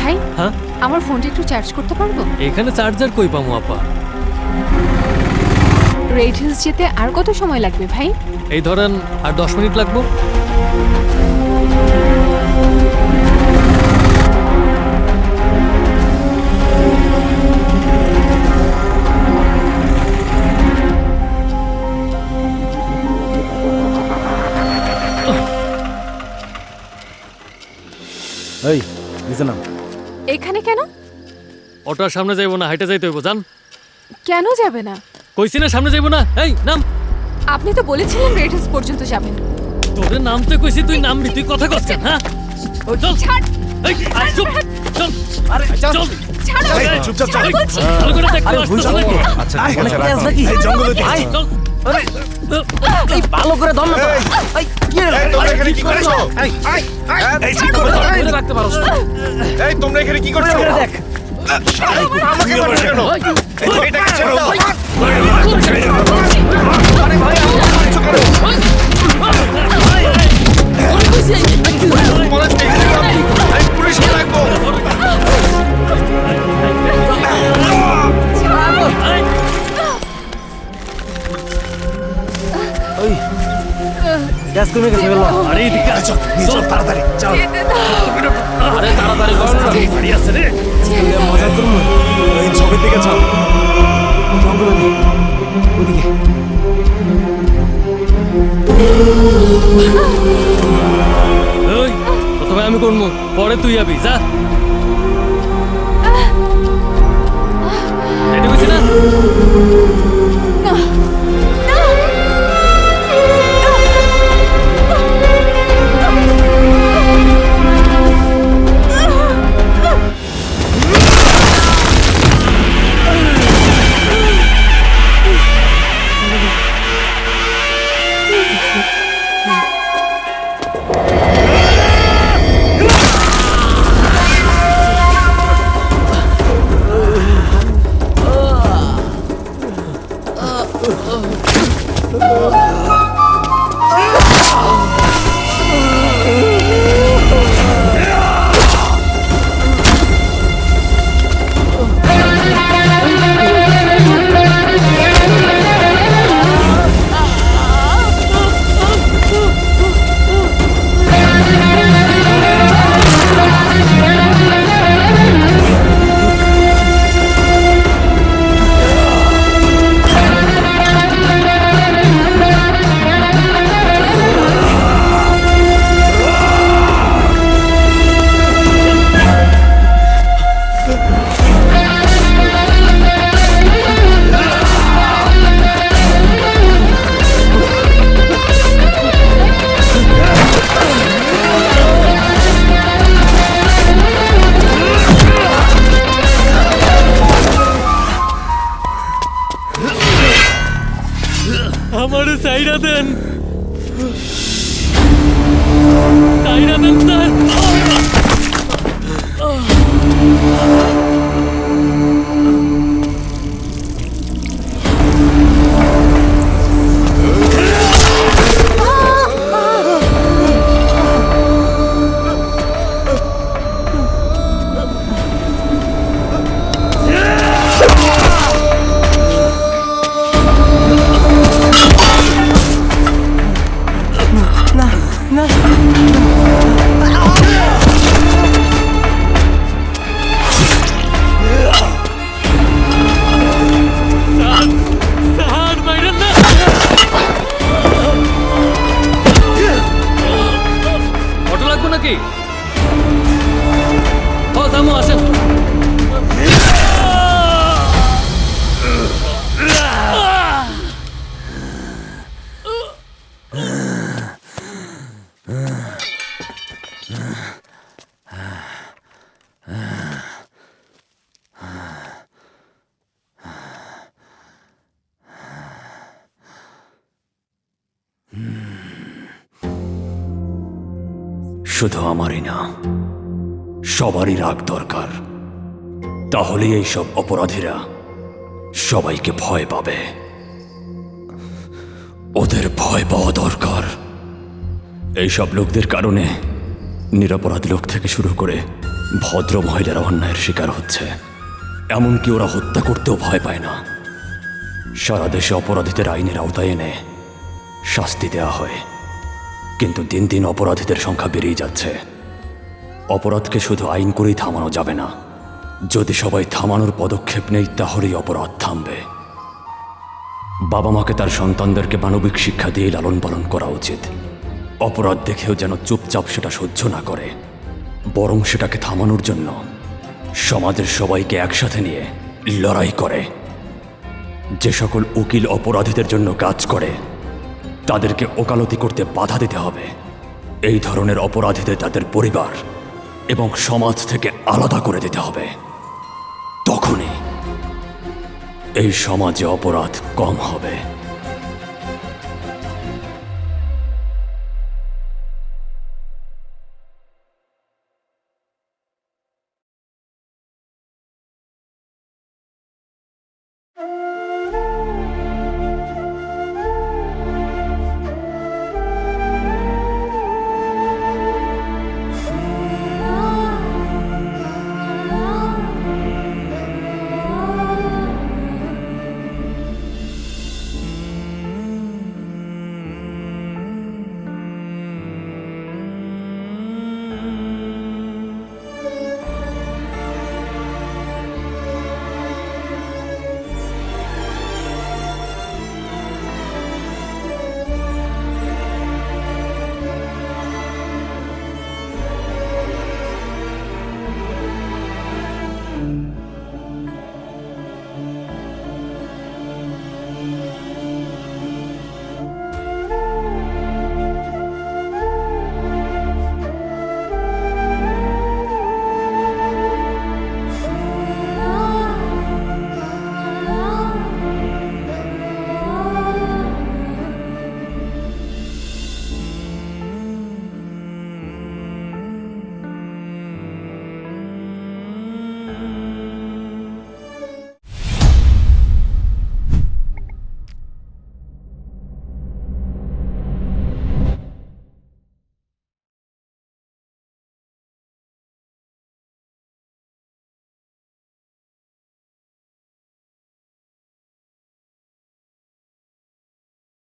ভাই হ্যাঁ আমার ফোনটা একটু চার্জ করতে পারবো? এখানে চার্জার কই পামু আপা? রেড হিলস যেতে আর কত সময় লাগবে ভাই? এই ধরেন আর 10 মিনিট লাগবো। এই নিচে নাম। এখানে কেন? অটোর সামনে যাইবো না, হাইটে যাইতে হইব। জান কেন যাবে না? কইছি না সামনে যাইবো না। এই নাম। আপনি তো বলেছিলেন রেড হিলস পর্যন্ত যাবেন। তোরে নামতে কইছি, তুই নামবি। তুই কথা কস কেন? হ্যাঁ চল ছাড়। এই আয়, চুপ চল। আরে চল ছাড়ো। এই, চুপচাপ চল। বলছি। ভালো করে দেখ। আরে ভুল করো। আচ্ছা আয়, অনেক তেজ নাকি? এই জঙ্গলে দেখ। আয়। চল। আরে এই ভালো করে ধর না তো। এই কি রে? এই তোমরা এখানে কি করছো? এই ঠিক করে ধর। ধরে রাখতে পারোস না। এই তোমরা এখানে কি করছো? দেখ আমাকে মারছো কেন? এটাকে ছেড়ে দাও। আরে ভাই আমাকে মারছো কেন? পুলিশকে ডাকবো। ওই গ্যাস কমে গেছে বলো। আরে এদিকে আছো, চল তাড়াতাড়ি চল। আরে তাড়াতাড়ি কর না, গাড়ি আছে রে। মজা করব। এই ছবির দিকে চল। জঙ্গলে নেই ওদিকে। ওই প্রথমে আমি করবো, পরে তুই যাবি। যা এটা বুঝছি না। আমার সাইরা দেন, সাইরা দেন স্যার। না শুধু আমারই না, সবারই রাগ দরকার। তাহলেই এই সব অপরাধীরা সবাইকে ভয় পাবে। ওদের ভয় পাওয়া দরকার। এইসব লোকদের কারণে নিরপরাধ লোক থেকে শুরু করে ভদ্র মহিলারা অন্যায়ের শিকার হচ্ছে। এমনকি ওরা হত্যা করতেও ভয় পায় না। সারা দেশে অপরাধীদের আইনের আওতায় এনে শাস্তি দেওয়া হয়, কিন্তু দিন দিন অপরাধীদের সংখ্যা বেড়েই যাচ্ছে। অপরাধকে শুধু আইন করেই থামানো যাবে না। যদি সবাই থামানোর পদক্ষেপ নেই তাহলেই অপরাধ থামবে। বাবা মাকে তার সন্তানদেরকে মানবিক শিক্ষা দিয়ে লালন পালন করা উচিত। অপরাধ দেখেও যেন চুপচাপ সেটা সহ্য না করে, বরং সেটাকে থামানোর জন্য সমাজের সবাইকে একসাথে নিয়ে লড়াই করে। যে সকল উকিল অপরাধীদের জন্য কাজ করে তাদেরকে ওকালতি করতে বাধা দিতে হবে। এই ধরনের অপরাধীদের তাদের পরিবার এবং সমাজ থেকে আলাদা করে দিতে হবে। তখনই এই সমাজে অপরাধ কম হবে।